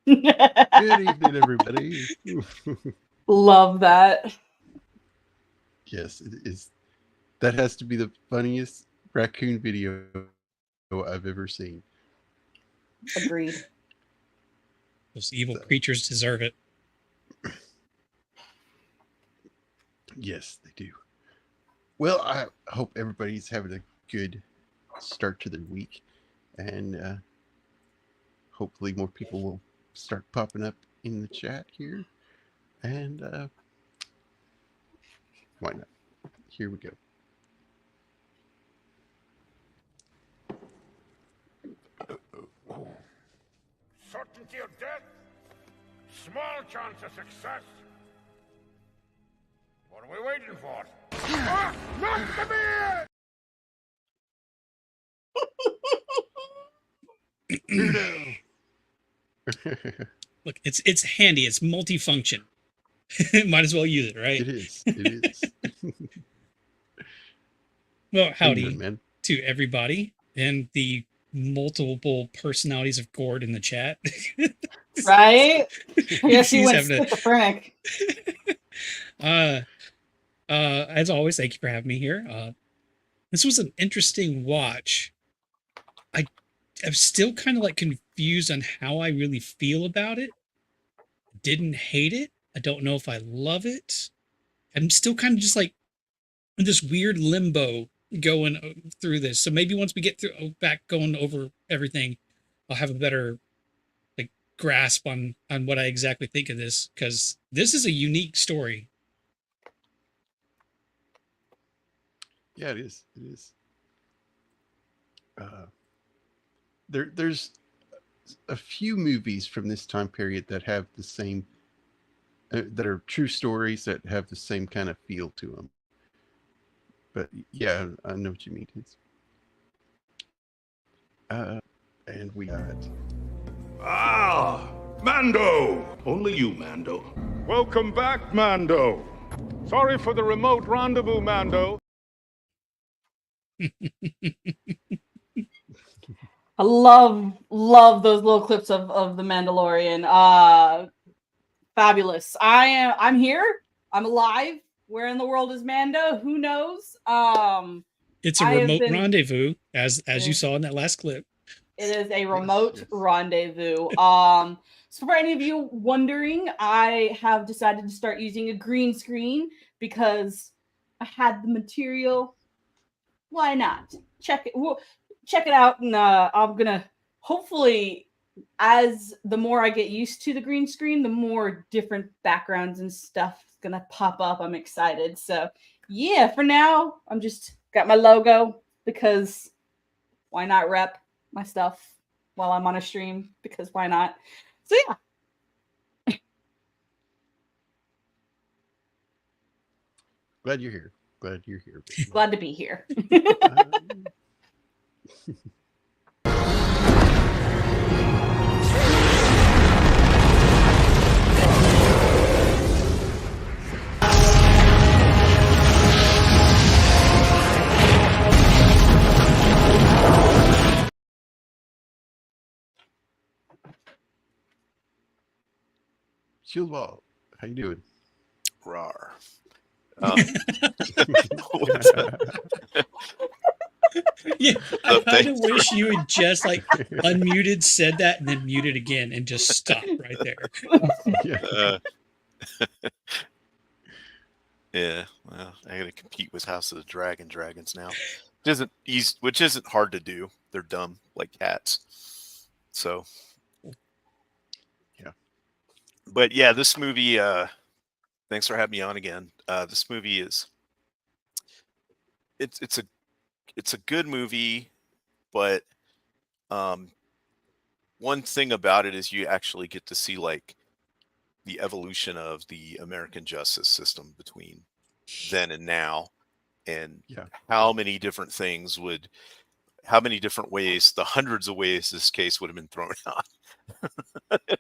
Good evening, everybody. Love that. Yes, it is. That has to be the funniest raccoon video I've ever seen. Agreed. Those evil So, creatures deserve it. yes, they do. Well, I hope everybody's having a good start to their week, and hopefully more people will start popping up in the chat here. And why not? Here we go. Certainty of death, small chance of success. What are we waiting for? Ah, not the beer! Look, it's handy. It's multifunction. Might as well use it, right? It is. It is. Well, How you doing, howdy man? to everybody and the multiple personalities of Gord in the chat. Right? I guess he He's went having schizophrenic. As always, thank you for having me here. This was an interesting watch. I'm still kind of like confused on how I really feel about it. Didn't hate it. I don't know if I love it. I'm still kind of just like in this weird limbo going through this. So maybe once we get through back going over everything, I'll have a better like grasp on what I exactly think of this, because this is a unique story. Yeah, it is. It is. There's a few movies from this time period that have the same, that are true stories that have the same kind of feel to them. But yeah, I know what you mean. And we got. Ah, Mando! Only you, Mando. Welcome back, Mando. Sorry for the remote rendezvous, Mando. I love those little clips of the Mandalorian. Fabulous. I'm here. I'm alive. Where in the world is Mando? Who knows? It's a I have remote been- rendezvous, as Yeah. you saw in that last clip. It is a remote Yes. rendezvous. So for any of you wondering, I have decided to start using a green screen because I had the material. Why not? Check it out, and I'm gonna hopefully, as the more I get used to the green screen, the more different backgrounds and stuff is gonna pop up. I'm excited. So yeah, for now, I'm just got my logo because why not rep my stuff while I'm on a stream, because why not? So yeah. Glad you're here. Glad you're here. Glad to be here. Shieldwall, how you doing? Rar. Yeah, I kind of wish you had just like unmuted, said that, and then muted again and just stopped right there. Yeah. Yeah, well, I gotta compete with House of the Dragons now. Which isn't hard to do. They're dumb like cats. So Yeah. But yeah, this movie, thanks for having me on again. This movie is it's a good movie, but one thing about it is you actually get to see like the evolution of the American justice system between then and now, and Yeah. how many different things would how many different ways, the hundreds of ways this case would have been thrown out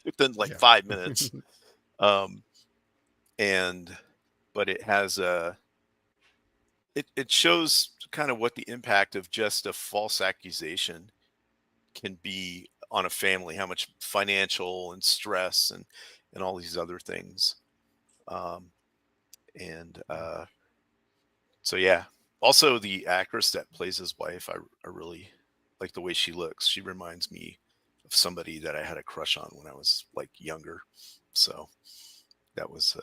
within like Yeah. 5 minutes. But it has it shows kind of what the impact of just a false accusation can be on a family, how much financial and stress and all these other things. So yeah. Also, the actress that plays his wife, I really like the way she looks. She reminds me of somebody that I had a crush on when I was like younger. So that was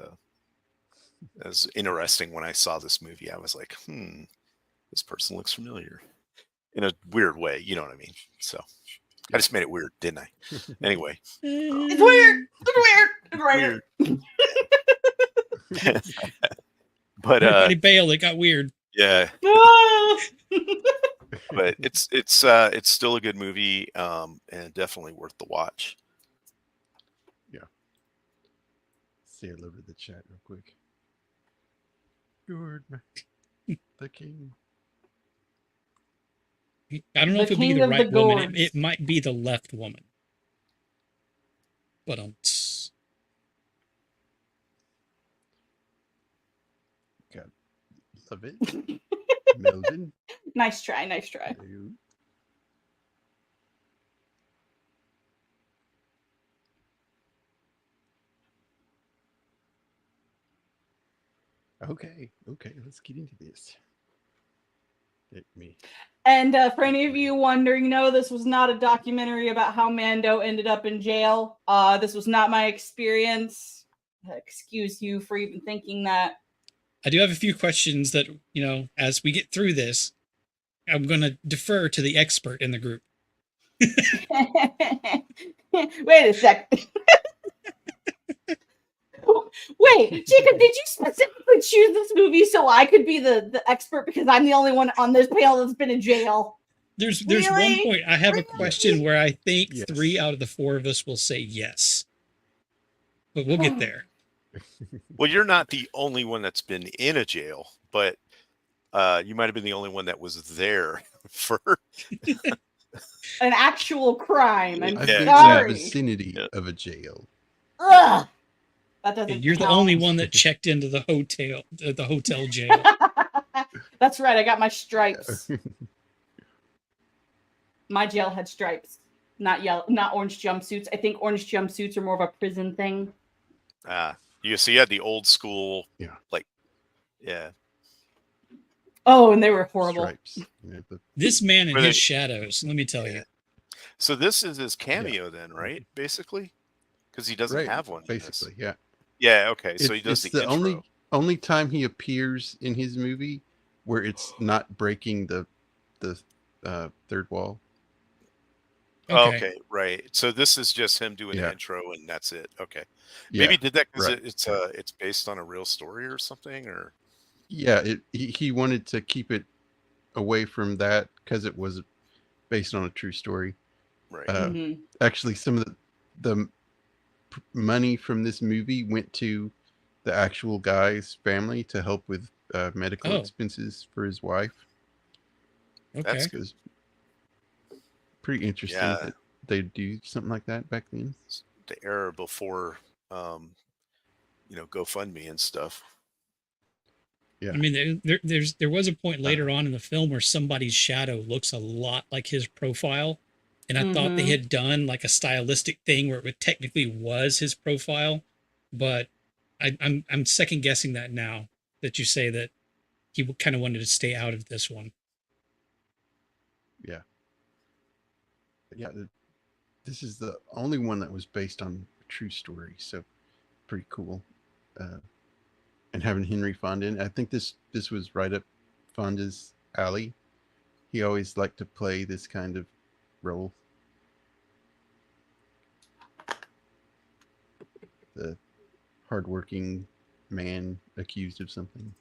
interesting. When I saw this movie, I was like, this person looks familiar in a weird way. You know what I mean? So I just made it weird, didn't I? Anyway, It's weird. It's weird. It's weird. But Everybody bailed. It got weird. yeah. Ah! But it's still a good movie, and definitely worth the watch. Say hello to the chat real quick. Lord, the king. I don't know The if it'll be king the of the right woman. gourds. It might be the left woman. But God, love it. Melvin. Nice try. Nice try. Hello. Okay, let's get into this. Let me. And for any of you wondering, no, this was not a documentary about how Mando ended up in jail. This was not my experience. Excuse you for even thinking that. I do have a few questions that, as we get through this, I'm going to defer to the expert in the group. Wait a second. Wait, Jacob, did you specifically choose this movie so I could be the expert because I'm the only one on this panel that's been in jail? There's Really? one point I have a question where I think Yes. 3 out of the 4 of us will say yes. But we'll get there. Well, you're not the only one that's been in a jail, but you might have been the only one that was there for An actual crime. I'm I've Yeah, been in sorry. the vicinity Yeah. of a jail. Ugh. That doesn't You're the count. only one that checked into the hotel jail. That's right. I got my stripes. My jail had stripes, not orange jumpsuits. I think orange jumpsuits are more of a prison thing. you had the old school, Yeah. like, yeah. Oh, and they were horrible. Stripes. This man and Really? his shadows, let me tell you. So this is his cameo then, right? Basically, because he doesn't Right, have one. in this. basically, yeah. Yeah. Okay. So he It's does the the intro. only time he appears in his movie where it's not breaking the third wall. Okay. Right. So this is just him doing the Yeah. intro, and that's it. Okay. Yeah, Maybe did that because right. it's based on a real story or something, or Yeah, he wanted to keep it away from that because it was based on a true story. right. Mhm. Actually, some of the money from this movie went to the actual guy's family to help with medical Oh. expenses for his wife. Okay. That's It was pretty interesting Yeah. that they'd do something like that back then. the era before, GoFundMe and stuff. Yeah. I mean, there was a point later on in the film where somebody's shadow looks a lot like his profile, and I thought they Mhm. had done like a stylistic thing where it technically was his profile, but I'm second guessing that now that you say that he kind of wanted to stay out of this one. Yeah. But yeah, this is the only one that was based on a true story, so pretty cool. And having Henry Fonda in, I think this was right up Fonda's alley. He always liked to play this kind of role. The hardworking man accused of something.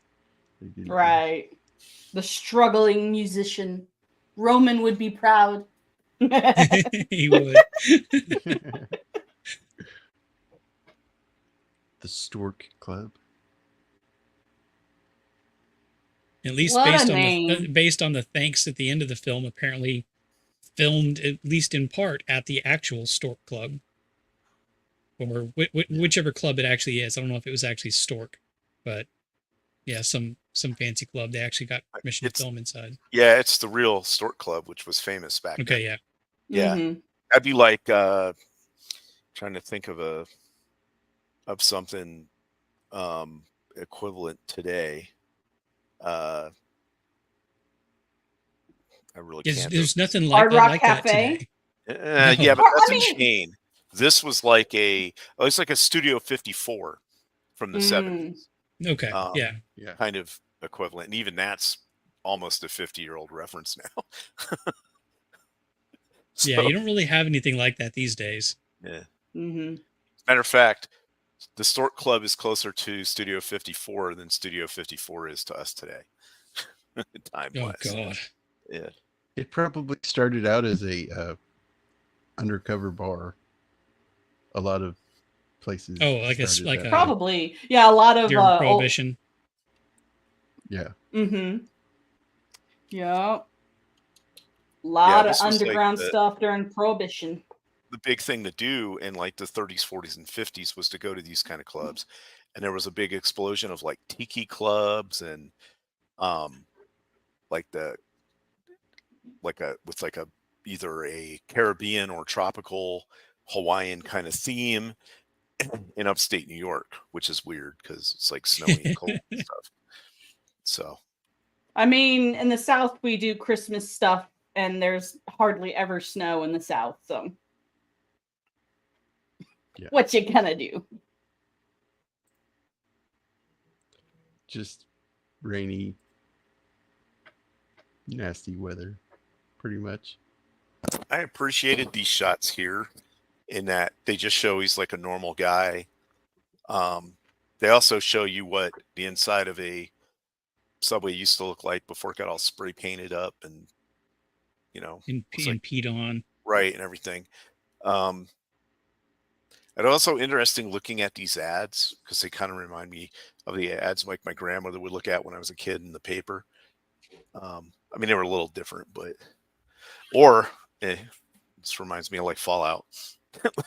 They didn't do. Right. The struggling musician. Roman would be proud. He would. The Stork Club. At least What a based on name. based on the thanks at the end of the film, apparently filmed at least in part at the actual Stork Club, or whichever club it actually is. I don't know if it was actually Stork, but yeah, some fancy club. They actually got permission to film inside. Yeah, it's the real Stork Club, which was famous back then. Okay, yeah. Yeah. Mhm. That'd be like trying to think of something equivalent today. I really can't. There's nothing Hard like Rock that Cafe? today. Yeah, No. but that's I a mean- chain. This was like it's like a Studio 54 from the 70s. Okay, yeah. Yeah. Kind of equivalent. And even that's almost a 50-year-old reference now. Yeah, you don't really have anything like that these days. Yeah. Mhm. Matter of fact, the Stork Club is closer to Studio 54 than Studio 54 is to us today. Time-wise. Oh God. Yeah. It probably started out as a undercover bar. A lot of places. Oh, like a- started like that a- way. Probably. Yeah, a lot of During Prohibition. Yeah. Mhm. Yep. Lot of this was like underground the- stuff during Prohibition. The big thing to do in like the 30s, 40s, and 50s was to go to these kind of clubs. And there was a big explosion of like tiki clubs and like either a Caribbean or tropical Hawaiian kind of theme in upstate New York, which is weird because it's like snowy and cold and stuff. So I mean, in the South, we do Christmas stuff, and there's hardly ever snow in the South. So, Yeah. what you gonna do? Just rainy, nasty weather, pretty much. I appreciated these shots here in that they just show he's like a normal guy. They also show you what the inside of a subway used to look like before it got all spray painted up and And was like- peed on. right and everything. And also interesting looking at these ads because they kind of remind me of the ads like my grandmother would look at when I was a kid in the paper. I mean, they were a little different, but this reminds me of like Fallout.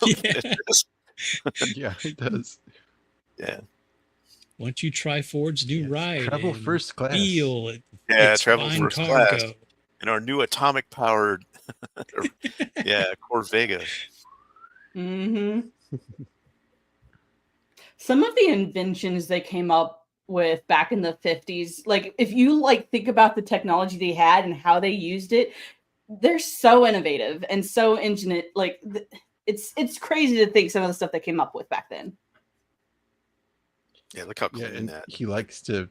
Yeah. Yeah, it does. Yeah. Once you try Ford's new Yes, ride, travel and first class. feel it. Yeah, it's travel fine first class. cargo. In our new atomic powered Corvega. Mm-hmm. Some of the inventions they came up with back in the 50s, like if you like think about the technology they had and how they used it, they're so innovative and so ingenious. Like it's crazy to think some of the stuff they came up with back then. Yeah, look how Yeah, clean and that. he likes to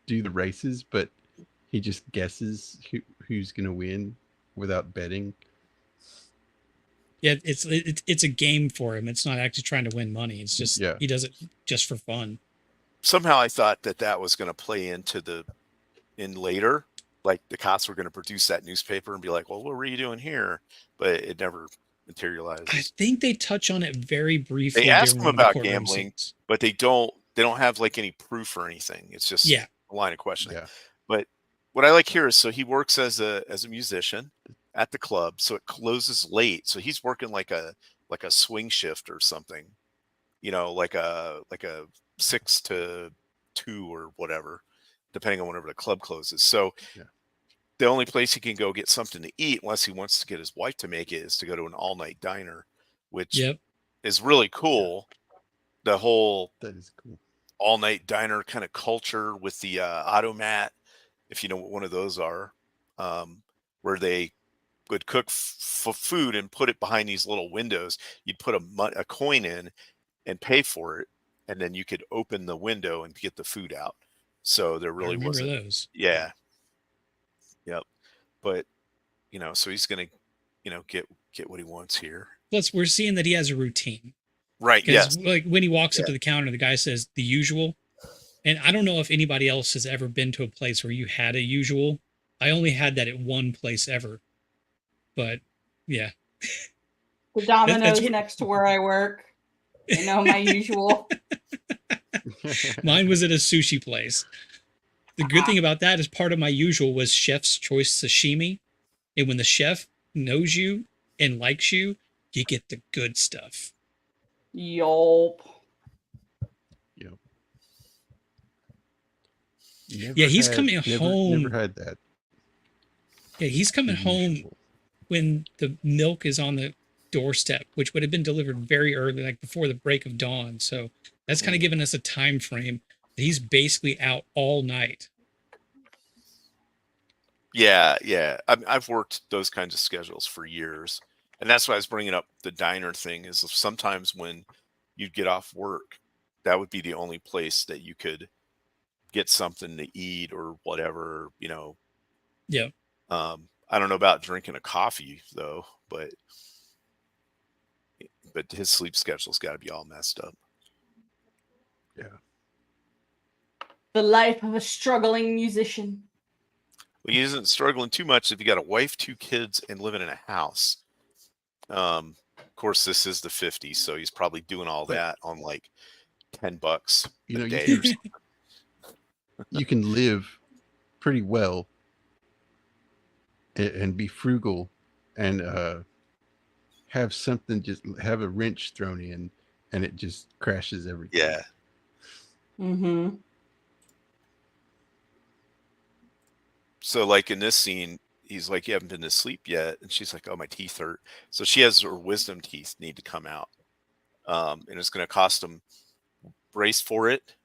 do the races, but he just guesses who's gonna win without betting. Yeah, it's a game for him. It's not actually trying to win money. It's just Yeah. he does it just for fun. Somehow I thought that was going to play into in later, like the cops were going to produce that newspaper and be like, well, what were you doing here? But it never materialized. I think they touch on it very briefly. They ask during him one of the about courtroom gambling. scenes. But they don't have like any proof or anything. It's just Yeah. a line of questioning. Yeah. But what I like here is so he works as a musician at the club, so it closes late. So he's working like a swing shift or something, like a 6 to 2 or whatever, depending on whenever the club closes. So Yeah. the only place he can go get something to eat, unless he wants to get his wife to make it, is to go to an all-night diner, which Yep. is really cool. The whole That is cool. all-night diner kind of culture with the automat, if you know what one of those are, where they would cook food and put it behind these little windows. You'd put a coin in and pay for it, and then you could open the window and get the food out. So there I really remember wasn't. those. Yeah. Yep. But so he's gonna get what he wants here. Plus, we're seeing that he has a routine. Right. Because Yes. like when he walks up to the counter, the guy says the usual. And I don't know if anybody else has ever been to a place where you had a usual. I only had that at one place ever. But yeah. The Domino's That's what- next to where I work. My usual. Mine was at a sushi place. the good thing about that is part of my usual was chef's choice sashimi. And when the chef knows you and likes you, you get the good stuff. Yup. Yep. Never Yeah, he's had- coming never, home. Never had that. Yeah, he's coming the home usual. when the milk is on the doorstep, which would have been delivered very early, like before the break of dawn. So that's kind of given us a time frame. He's basically out all night. Yeah, yeah. I've worked those kinds of schedules for years, and that's why I was bringing up the diner thing. Is sometimes when you'd get off work, that would be the only place that you could get something to eat or whatever. Yeah. I don't know about drinking a coffee though, but his sleep schedule's got to be all messed up. Yeah. The life of a struggling musician. Well, he isn't struggling too much if you got a wife, 2 kids, and living in a house. Of course, this is the 50s, so he's probably doing all that on like $10 a day or something. You can live pretty well and be frugal and have something, just have a wrench thrown in and it just crashes everything. Yeah. Mm-hmm. So like in this scene, he's like, "You haven't been to sleep yet," and she's like, "Oh, my teeth hurt." So she has her wisdom teeth need to come out, and it's going to cost him, brace for it,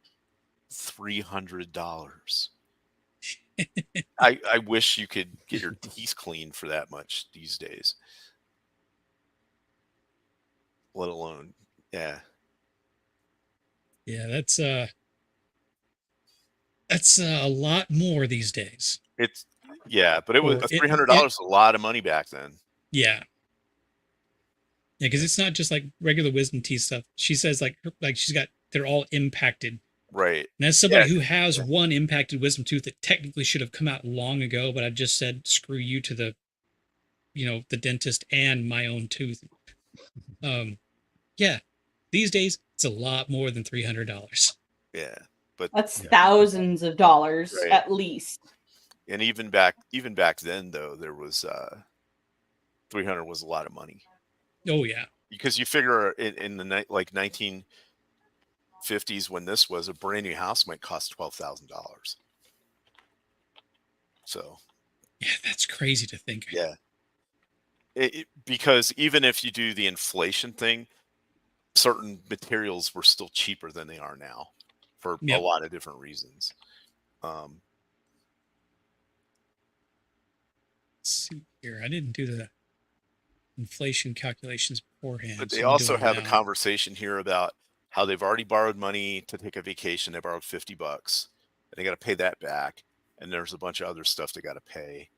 $300. I wish you could get your teeth cleaned for that much these days. Let alone, yeah. Yeah, that's a lot more these days. It's but it was Or $300 a lot of money back then. Yeah. Yeah, because it's not just like regular wisdom teeth stuff. She says like they're all impacted. Right. And as somebody who has one impacted wisdom tooth that technically should have come out long ago, but I've just said screw you to the dentist and my own tooth. Yeah, these days it's a lot more than $300. Yeah, but That's thousands of dollars at least. And even back then though, there was 300 was a lot of money. Oh yeah, because you figure in the 1950s when this was, a brand new house might cost $12,000. So yeah, that's crazy to think. Yeah, because even if you do the inflation thing, certain materials were still cheaper than they are now for a lot of different reasons. Let's see here. I didn't do the inflation calculations beforehand. But they also have a conversation here about how they've already borrowed money to take a vacation. They borrowed $50 and they got to pay that back. And there's a bunch of other stuff they got to pay.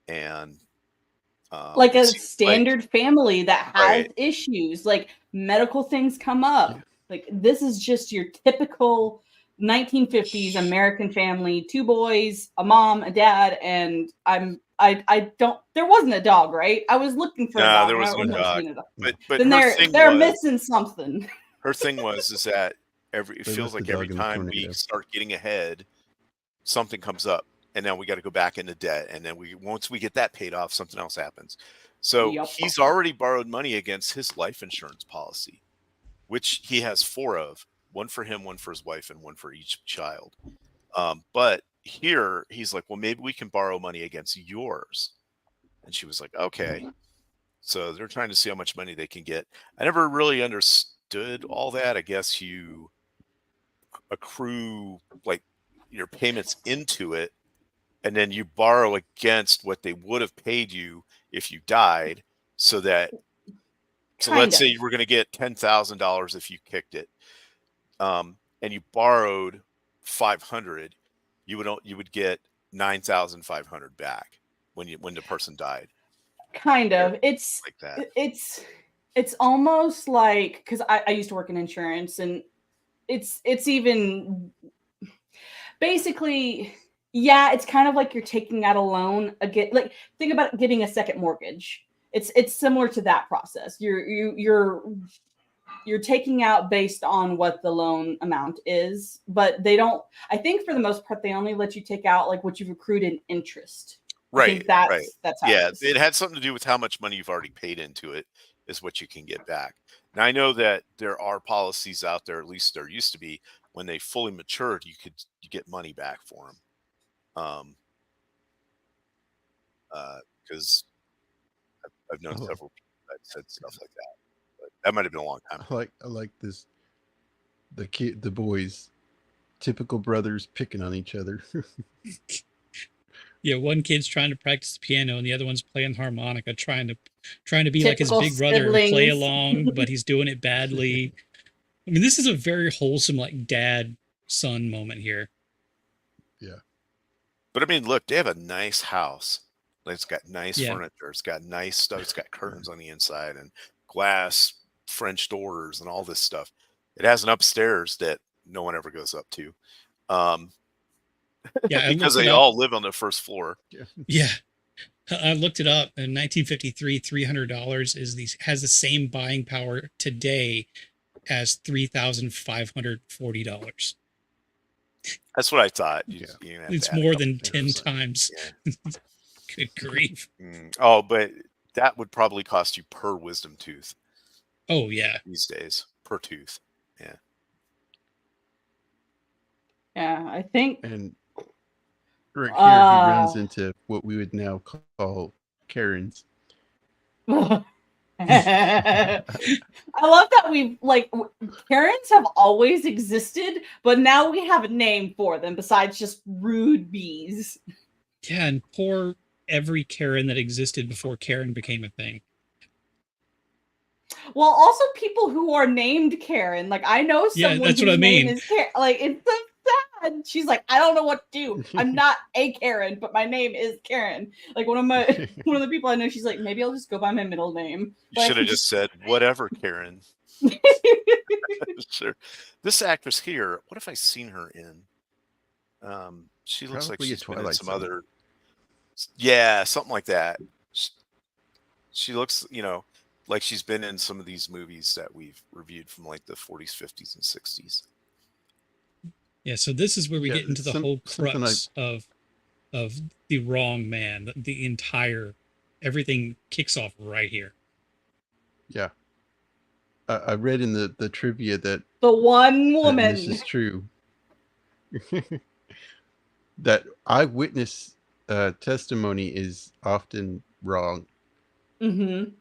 And like a standard family that has issues, like medical things come up. Yeah. Like this is just your typical 1950s American family, 2 boys, a mom, a dad, and I don't. There wasn't a dog, right? I was looking for a dog. There was no dog. But then they're missing something. Her thing is that it feels like every time we start getting ahead, something comes up, and now we got to go back into debt, and then once we get that paid off, something else happens. So he's already borrowed money against his life insurance policy, which he has 4 of. 1 for him, 1 for his wife, and 1 for each child. But here he's like, well, maybe we can borrow money against yours. And she was like, okay. So they're trying to see how much money they can get. I never really understood all that. I guess you accrue like your payments into it, and then you borrow against what they would have paid you if you died. So let's say you were going to get $10,000 if you kicked it. And you borrowed 500, you would get 9,500 back when the person died. Kind of. It's like that. It's almost like, because I used to work in insurance, and it's even basically, it's kind of like you're taking out a loan again. Like think about getting a second mortgage. It's similar to that process. You're you're taking out based on what the loan amount is, but they don't. I think for the most part, they only let you take out like what you've accrued in interest. I Right, think that's right. how Yeah, it is. it had something to do with how much money you've already paid into it is what you can get back. Now I know that there are policies out there, at least there used to be, when they fully matured, you get money back for them. Because I've known Oh, several people that said stuff like that. But that might have been a long time ago. I like this. The boys, typical brothers picking on each other. Yeah, one kid's trying to practice the piano and the other one's playing the harmonica, trying to be like his Typical big brother and play siblings. along, but he's doing it badly. I mean, this is a very wholesome, like, dad son moment here. Yeah. But I mean, look, they have a nice house. Like, it's got nice Yeah. furniture. It's got nice stuff. It's got curtains on the inside and glass French doors and all this stuff. It has an upstairs that no one ever goes up to. Yeah, because they all live on the first floor. Yeah. I looked it up. In 1953, $300 has the same buying power today as $3,540. That's what I thought. It's more than 10 times. Yeah. Good grief. Oh, but that would probably cost you per wisdom tooth. Oh, yeah. These days, per tooth. Yeah. Yeah, I think. And right here, he runs into what we would now call Karens. I love that we've Karens have always existed, but now we have a name for them besides just rude bees. Yeah, and poor every Karen that existed before Karen became a thing. Well, also people who are named Karen. Like, I know someone that's what whose I mean. name is Karen. Like, it's so sad. She's like, I don't know what to do. I'm not a Karen, but my name is Karen. Like, one of the people I know, she's like, maybe I'll just go by my middle name. You should have just said, whatever, Karen. Sure. This actress here, what have I seen her in? She looks Probably like she's been in some Twilight other. Yeah, something like that. She looks, like she's been in some of these movies that we've reviewed from like the 40s, 50s, and 60s. Yeah, so this is where we get into the whole crux of the wrong man. The entire everything kicks off right here. Yeah. I read in the trivia that the one woman, and this is true, that eyewitness testimony is often wrong. Mm-hmm.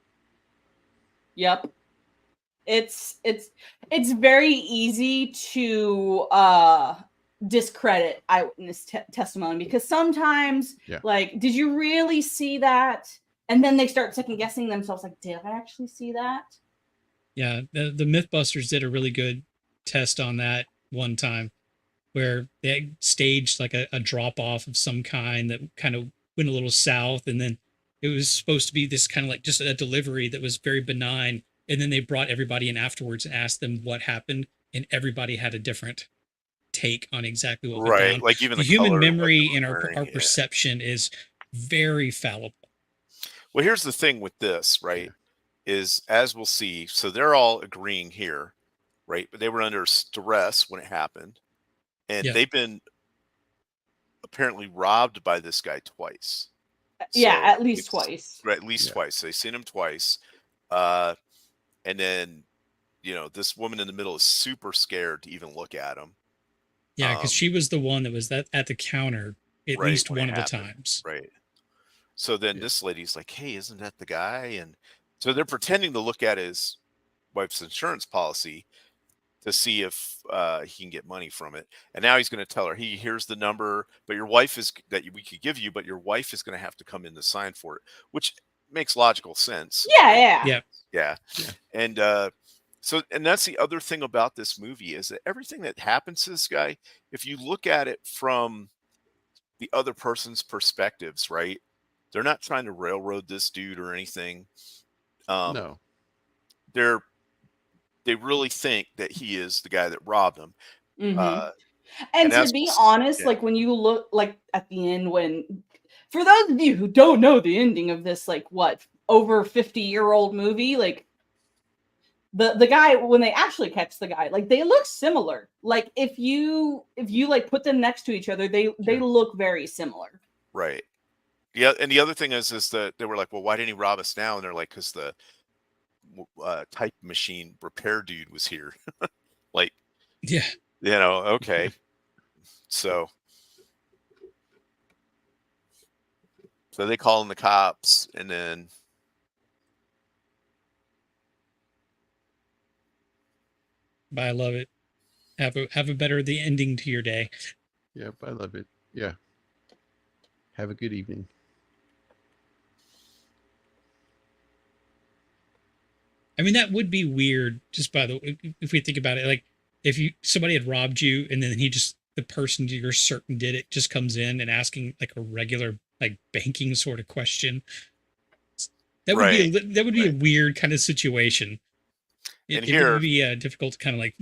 Yep. It's very easy to discredit eyewitness testimony because sometimes, like, did you really see that? And then they start second guessing themselves, like, did I actually see that? Yeah, the Mythbusters did a really good test on that one time, where they staged like a drop off of some kind that kind of went a little south, and then it was supposed to be this kind of like just a delivery that was very benign, and then they brought everybody in afterwards and asked them what happened, and everybody had a different take on exactly what went down. Like even the human memory and our perception is very fallible. Well, here's the thing with this, right? Is, as we'll see, so they're all agreeing here, right? But they were under stress when it happened, and they've been apparently robbed by this guy twice. Yeah, at least twice. Right, at least twice. They've seen him twice. And then, this woman in the middle is super scared to even look at him. Yeah, because she was the one that was at the counter at least one of the times. Right. So then this lady's like, hey, isn't that the guy? And so they're pretending to look at his wife's insurance policy to see if he can get money from it. And now he's going to tell her, hey, here's the number, but your wife is that we could give you, but your wife is going to have to come in to sign for it, which makes logical sense. Yeah. And so that's the other thing about this movie is that everything that happens to this guy, if you look at it from the other person's perspectives, right? They're not trying to railroad this dude or anything. No. They really think that he is the guy that robbed him. Mm-hmm. And to be honest, like when you look like at the end, for those of you who don't know the ending of this, like what, over 50-year-old movie, like the guy, when they actually catch the guy, like they look similar. Like if you like put them next to each other, they look very similar. Right. Yeah, and the other thing is that they were like, well, why didn't he rob us now? And they're like, because the type machine repair dude was here. Like, Yeah. Okay. So they call in the cops, and then But I love it. Have a better the ending to your day. Yep, I love it. Yeah. Have a good evening. I mean, that would be weird. Just by the way, if we think about it, like if somebody had robbed you and then the person you're certain did it just comes in and asking like a regular like banking sort of question. That would be a weird kind of situation. It would be difficult to kind of like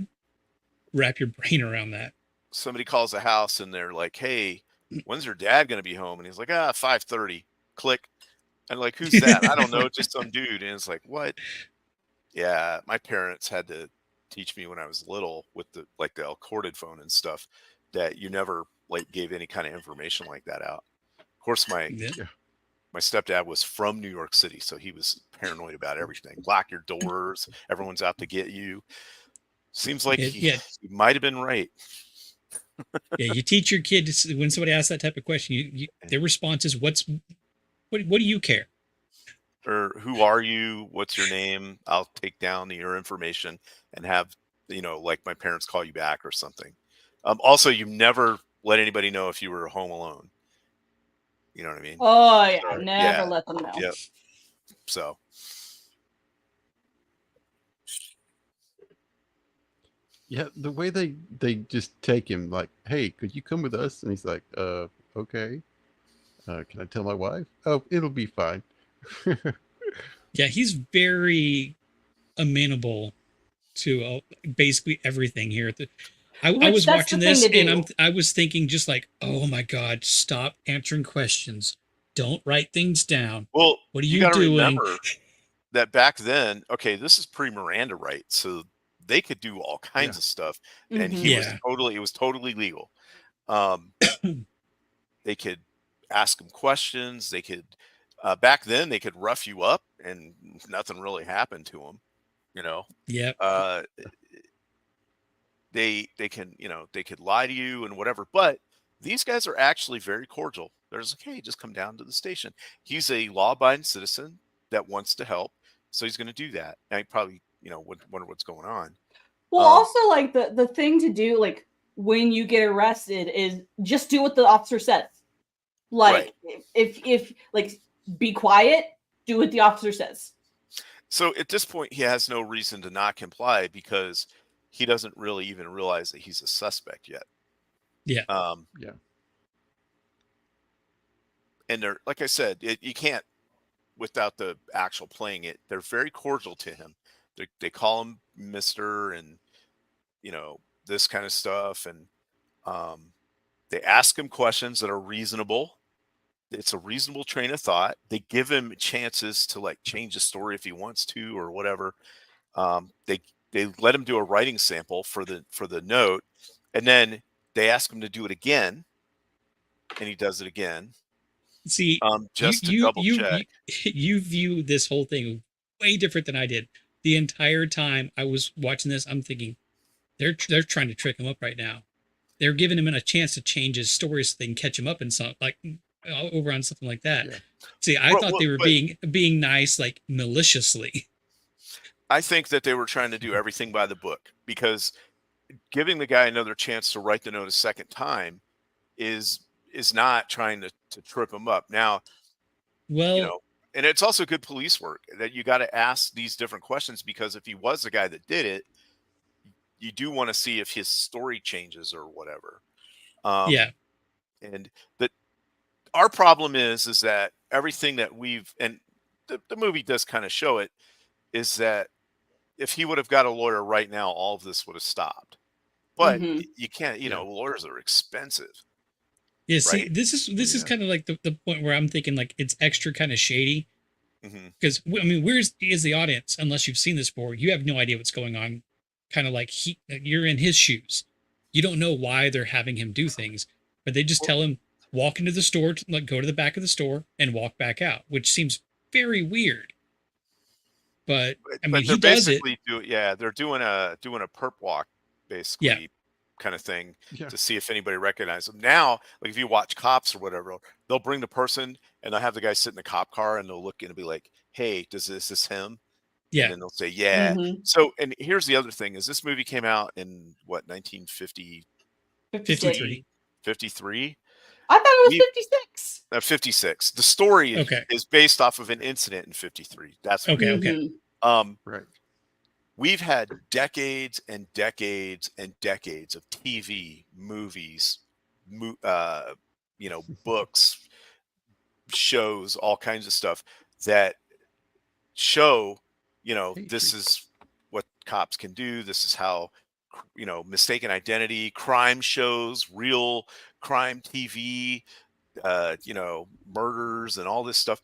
wrap your brain around that. Somebody calls a house and they're like, hey, when's your dad going to be home? And he's like, 5:30. Click. And like, who's that? I don't know. Just some dude. And it's like, what? Yeah. My parents had to teach me when I was little with the corded phone and stuff that you never like gave any kind of information like that out. Of course, my stepdad was from New York City, so he was paranoid about everything. Lock your doors. Everyone's out to get you. Seems like he might have been right. Yeah, you teach your kid when somebody asks that type of question, their response is, what do you care? Or who are you? What's your name? I'll take down your information and have, like my parents call you back or something. Also, you never let anybody know if you were home alone. You know what I mean? Oh yeah, never let them know. Yep. So. Yeah, the way they just take him, like, hey, could you come with us? And he's like, okay. Can I tell my wife? Oh, it'll be fine. Yeah, he's very amenable to basically everything here. I was watching this and I was thinking just like, oh my God, stop answering questions. Don't write things down. Well, what are you doing? Remember that back then, okay, this is pre-Miranda rights, so they could do all kinds of stuff, and it was totally legal. They could ask him questions. They could back then they could rough you up, and nothing really happened to him. Yeah. They can they could lie to you and whatever, but these guys are actually very cordial. They're just like, hey, just come down to the station. He's a law-abiding citizen that wants to help, so he's going to do that. And I probably wonder what's going on. Well, also like the thing to do like when you get arrested is just do what the officer says. Like if like be quiet, do what the officer says. So at this point, he has no reason to not comply because he doesn't really even realize that he's a suspect yet. Yeah. And they're, like I said, you can't without the actual playing it. They're very cordial to him. They call him Mr. and this kind of stuff, and they ask him questions that are reasonable. It's a reasonable train of thought. They give him chances to like change the story if he wants to or whatever. They let him do a writing sample for the note, and then they ask him to do it again, and he does it again. See, just to double check. You view this whole thing way different than I did. The entire time I was watching this, I'm thinking they're trying to trick him up right now. They're giving him a chance to change his story so they can catch him up in something like over on something like that. Yeah. See, I thought they were being nice, like maliciously. I think that they were trying to do everything by the book, because giving the guy another chance to write the note a second time is not trying to trip him up. Now, well, and it's also good police work that you got to ask these different questions, because if he was the guy that did it, you do want to see if his story changes or whatever. And our problem is that everything that and the movie does kind of show it, is that if he would have got a lawyer right now, all of this would have stopped. But you can't, lawyers are expensive. Yeah, see, this is kind of like the point where I'm thinking like it's extra kind of shady Because I mean, is the audience? Unless you've seen this before, you have no idea what's going on. Kind of like you're in his shoes. You don't know why they're having him do things, but they just tell him walk into the store, like go to the back of the store and walk back out, which seems very weird. But I mean, But they're he does it. basically they're doing a perp walk basically kind of thing to see if anybody recognizes them. Now, like if you watch Cops or whatever, they'll bring the person and they'll have the guy sit in the cop car and they'll look and be like, "Hey, is this him?" Yeah. And then they'll say, "Yeah." So, and here's the other thing: is this movie came out in what 1950? 53. 53. I thought it was 56. 56. The story is based off of an incident in 53. That's okay. Right. We've had decades and decades and decades of TV, movies, books, shows, all kinds of stuff that show, this is what cops can do. This is how, mistaken identity, crime shows, real crime TV, murders and all this stuff.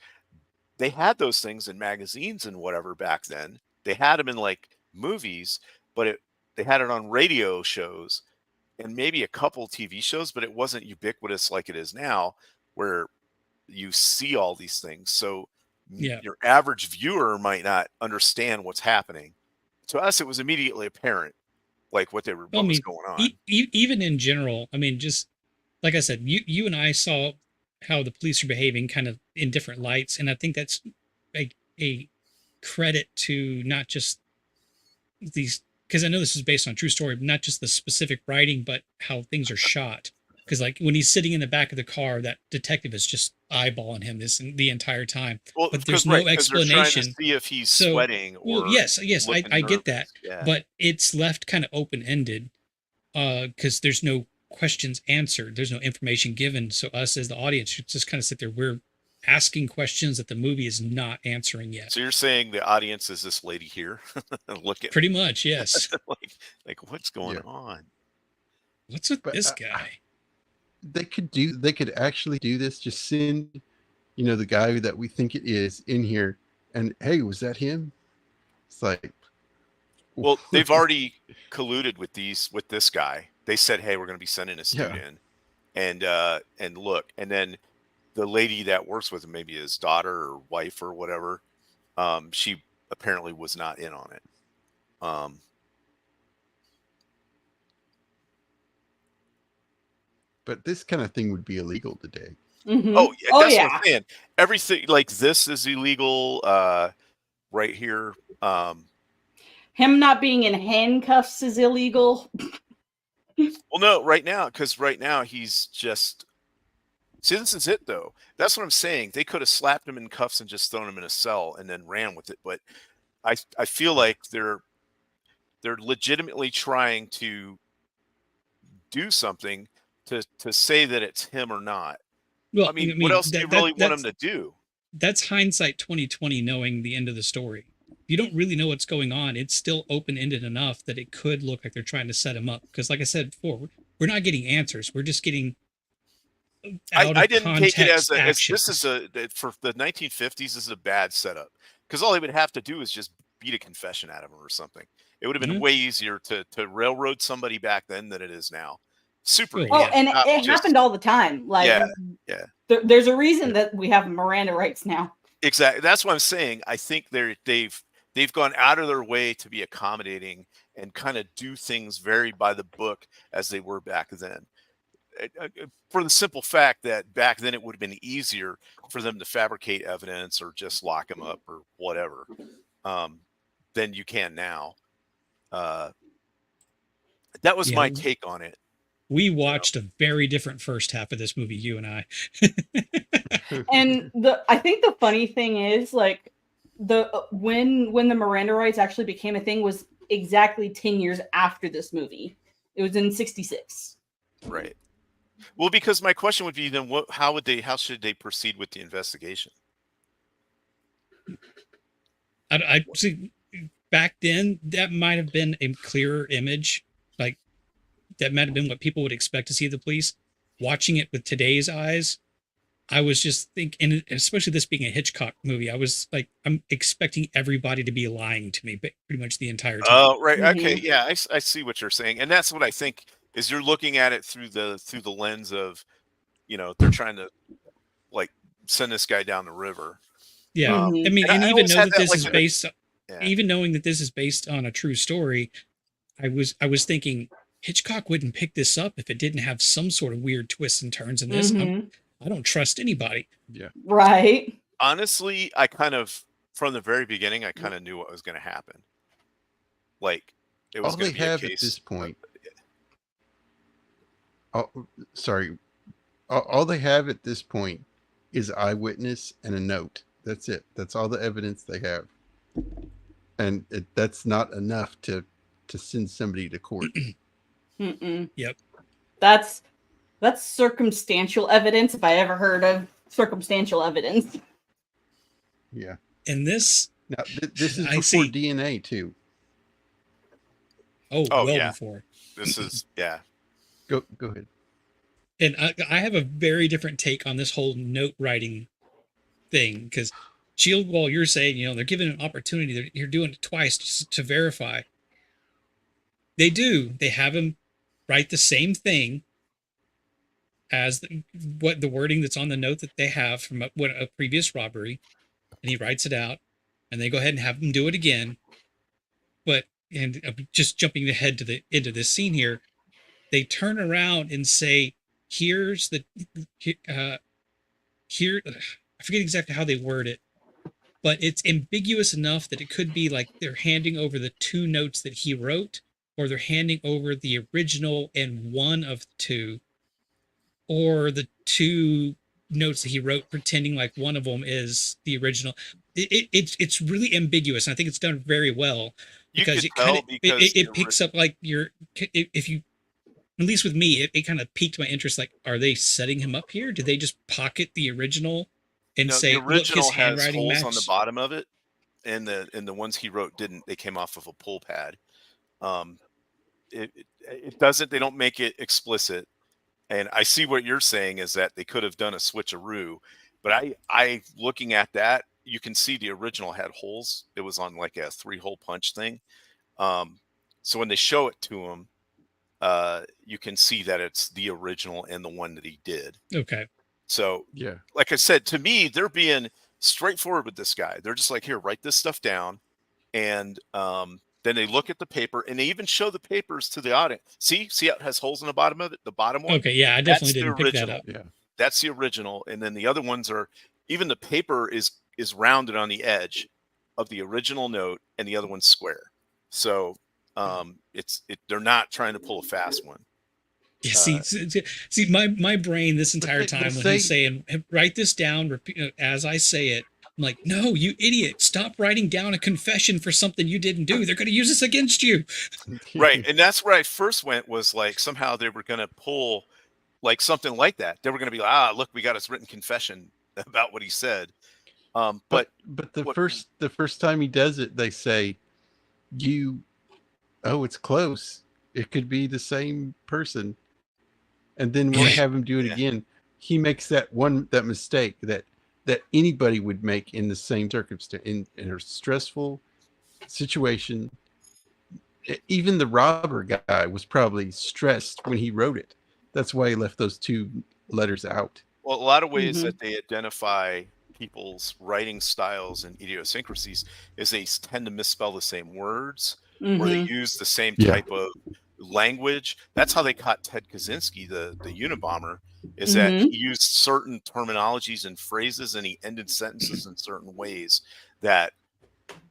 They had those things in magazines and whatever back then. They had them in like movies, but they had it on radio shows and maybe a couple TV shows, but it wasn't ubiquitous like it is now, where you see all these things. So your average viewer might not understand what's happening. To us, it was immediately apparent, like what was going on. Even in general, I mean, just like I said, you and I saw how the police are behaving kind of in different lights. And I think that's a credit to not just these, because I know this is based on a true story, but not just the specific writing, but how things are shot. Because like when he's sitting in the back of the car, that detective is just eyeballing him the entire time. Well, but there's no explanation. To see if he's sweating. Well, yes, I get that, but it's left kind of open ended because there's no questions answered. There's no information given. So us as the audience should just kind of sit there. We're asking questions that the movie is not answering yet. So you're saying the audience is this lady here? Look at pretty much, yes. like what's going on? What's with this guy? They could actually do this. Just send, the guy that we think it is in here, and hey, was that him? It's like, well, they've already colluded with this guy. They said, hey, we're going to be sending a dude in, and look, and then the lady that works with him, maybe his daughter or wife or whatever, she apparently was not in on it. But this kind of thing would be illegal today. Mm-hmm. Oh, yeah, that's what I'm saying. Everything like this is illegal right here. Him not being in handcuffs is illegal. Well, no, right now he's just. See, this is it though. That's what I'm saying. They could have slapped him in cuffs and just thrown him in a cell and then ran with it. But I feel like they're legitimately trying to do something to say that it's him or not. Well, I mean what else do you really want him to do? That's hindsight 2020, knowing the end of the story. If you don't really know what's going on, it's still open-ended enough that it could look like they're trying to set him up. Because like I said before, we're not getting answers. We're just getting I didn't take it as this is for the 1950s. This is a bad setup, because all they would have to do is just beat a confession out of him or something. It would have been way easier to railroad somebody back then than it is now. Super. And it happened all the time. Like, there's a reason that we have Miranda rights now. Exactly. That's what I'm saying. I think they've gone out of their way to be accommodating and kind of do things very by the book as they were back then. For the simple fact that back then it would have been easier for them to fabricate evidence or just lock him up or whatever than you can now. That was my take on it. We watched a very different first half of this movie, you and I. And I think the funny thing is, like, when the Miranda rights actually became a thing was exactly 10 years after this movie. It was in 1966. Right. Well, because my question would be then, how should they proceed with the investigation? I see. Back then, that might have been a clearer image. Like, that might have been what people would expect to see the police. Watching it with today's eyes, I was just thinking, and especially this being a Hitchcock movie, I was like, I'm expecting everybody to be lying to me, but pretty much the entire time. Oh, right. Okay. Mhm. Yeah, I see what you're saying, and that's what I think is you're looking at it through the lens of, they're trying to like send this guy down the river. Yeah, I Mhm. mean, And and I even always know had that that this like is in the based, yeah. even knowing that this is based on a true story, I was thinking Hitchcock wouldn't pick this up if it didn't have some sort of weird twists and turns in this. Mhm. I don't trust anybody. Yeah. Right. Honestly, I kind of from the very beginning, I kind of knew what was going to happen. Like it was All going they to be a have at this case. point, sorry, all they have at this point is eyewitness and a note. That's it. That's all the evidence they have, and that's not enough to send somebody to court. Mm-mm. Yep. That's circumstantial evidence if I ever heard of circumstantial evidence. Yeah. And this, Now this is I before see. DNA too. Oh, Oh well yeah, before. this is yeah. Go ahead. And I have a very different take on this whole note writing thing because Shieldwall, you're saying, they're given an opportunity. You're doing it twice to verify. They do. They have him write the same thing as what the wording that's on the note that they have from a previous robbery, and he writes it out, and they go ahead and have him do it again. But and just jumping ahead to into this scene here, they turn around and say, "Here's the here." I forget exactly how they word it, but it's ambiguous enough that it could be like they're handing over the two notes that he wrote, or they're handing over the original and one of the two, or the two notes that he wrote pretending like one of them is the original. It's really ambiguous, and I think it's done very well You because could it kind tell of because it picks up like if you, at least with me, it kind of piqued my interest. Like, are they setting him up here? Did they just pocket the original and the say, look, his original has handwriting holes on the matched? bottom of it, and the ones he wrote didn't. They came off of a pull pad. Um, it doesn't. They don't make it explicit. And I see what you're saying is that they could have done a switcheroo, but I looking at that, you can see the original had holes. It was on like a 3-hole punch thing. Um, so when they show it to him, you can see that it's the original and the one that he did. Okay. So, Yeah. like I said, to me, they're being straightforward with this guy. They're just like, here, write this stuff down, and then they look at the paper, and they even show the papers to the audience. See how it has holes in the bottom of it? The bottom one? Okay. Yeah, I definitely That's the didn't pick that original. up. Yeah. That's the original. And then the other ones are, even the paper is rounded on the edge of the original note, and the other one's square. So they're not trying to pull a fast one. Yeah, see, my brain this entire they time when say- he's saying, write this down, repeat, as I say it, I'm like, no, you idiot, stop writing down a confession for something you didn't do. They're going to use this against you. Right. And that's where I first went, was like somehow they were going to pull like something like that. They were going to be like, look, we got his written confession about what he said. But the first time he does it, they say, it's close. It could be the same person. And then when they have him do it again, he makes that mistake that anybody would make in the same circumstance, in a stressful situation. Even the robber guy was probably stressed when he wrote it. That's why he left those two letters out. Well, a lot of ways that they identify people's writing styles and idiosyncrasies is they tend to misspell the same words, or they use the same type of language. That's how they caught Ted Kaczynski, the Unabomber, is that he used certain terminologies and phrases, and he ended sentences in certain ways that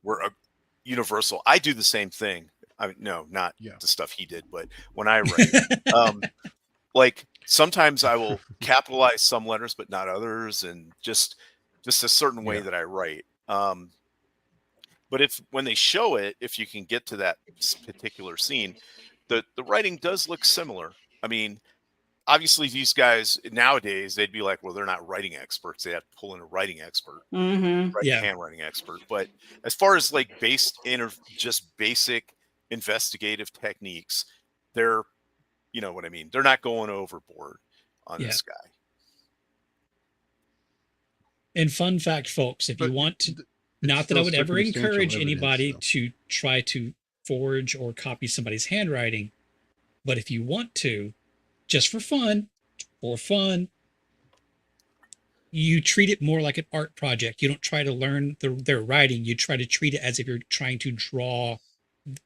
were universal. I do the same thing. I mean, no, not the stuff he did, but when I write, like sometimes I will capitalize some letters, but not others, and just a certain way that I write. But when they show it, if you can get to that particular scene, the writing does look similar. I mean, obviously these guys nowadays, they'd be like, well, they're not writing experts. They have to pull in a writing expert, handwriting expert. But as far as like just basic investigative techniques, they're, you know what I mean? They're not going overboard on this guy. And fun fact, folks, if you But want to, it's not that I still would ever circumstantial encourage evidence, anybody though. to try to forge or copy somebody's handwriting, but if you want to, just for fun, you treat it more like an art project. You don't try to learn their writing. You try to treat it as if you're trying to draw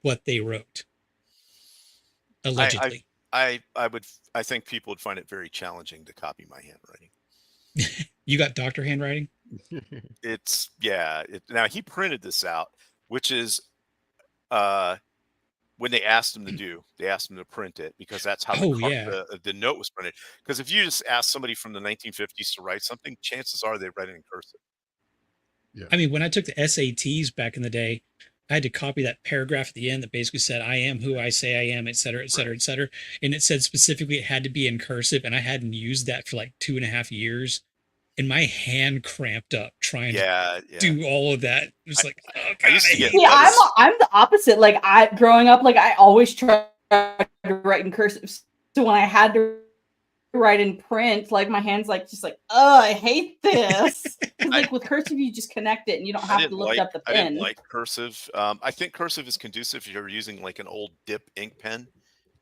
what they wrote, I allegedly. I would I think people would find it very challenging to copy my handwriting. You got doctor handwriting? It's now he printed this out, which is uh when they asked him to print it because that's how Oh, yeah. the note was printed. Because if you just ask somebody from the 1950s to write something, chances are they write it in cursive. Yeah. I mean, when I took the SATs back in the day, I had to copy that paragraph at the end that basically said, I am who I say I am, et cetera, et cetera, Right. et cetera. And it said specifically it had to be in cursive. And I hadn't used that for like 2.5 years. And my hand cramped up trying to Yeah. do all of that. It was like, oh, God, I used to get See, letters. I'm the opposite. Like growing up, like I always tried to write in cursive. So when I had to write in print, like my hands like just like, oh, I hate this. Because like with cursive, you just connect it and you don't have to lift up the I didn't pen. like cursive. I think cursive is conducive if you're using like an old dip ink pen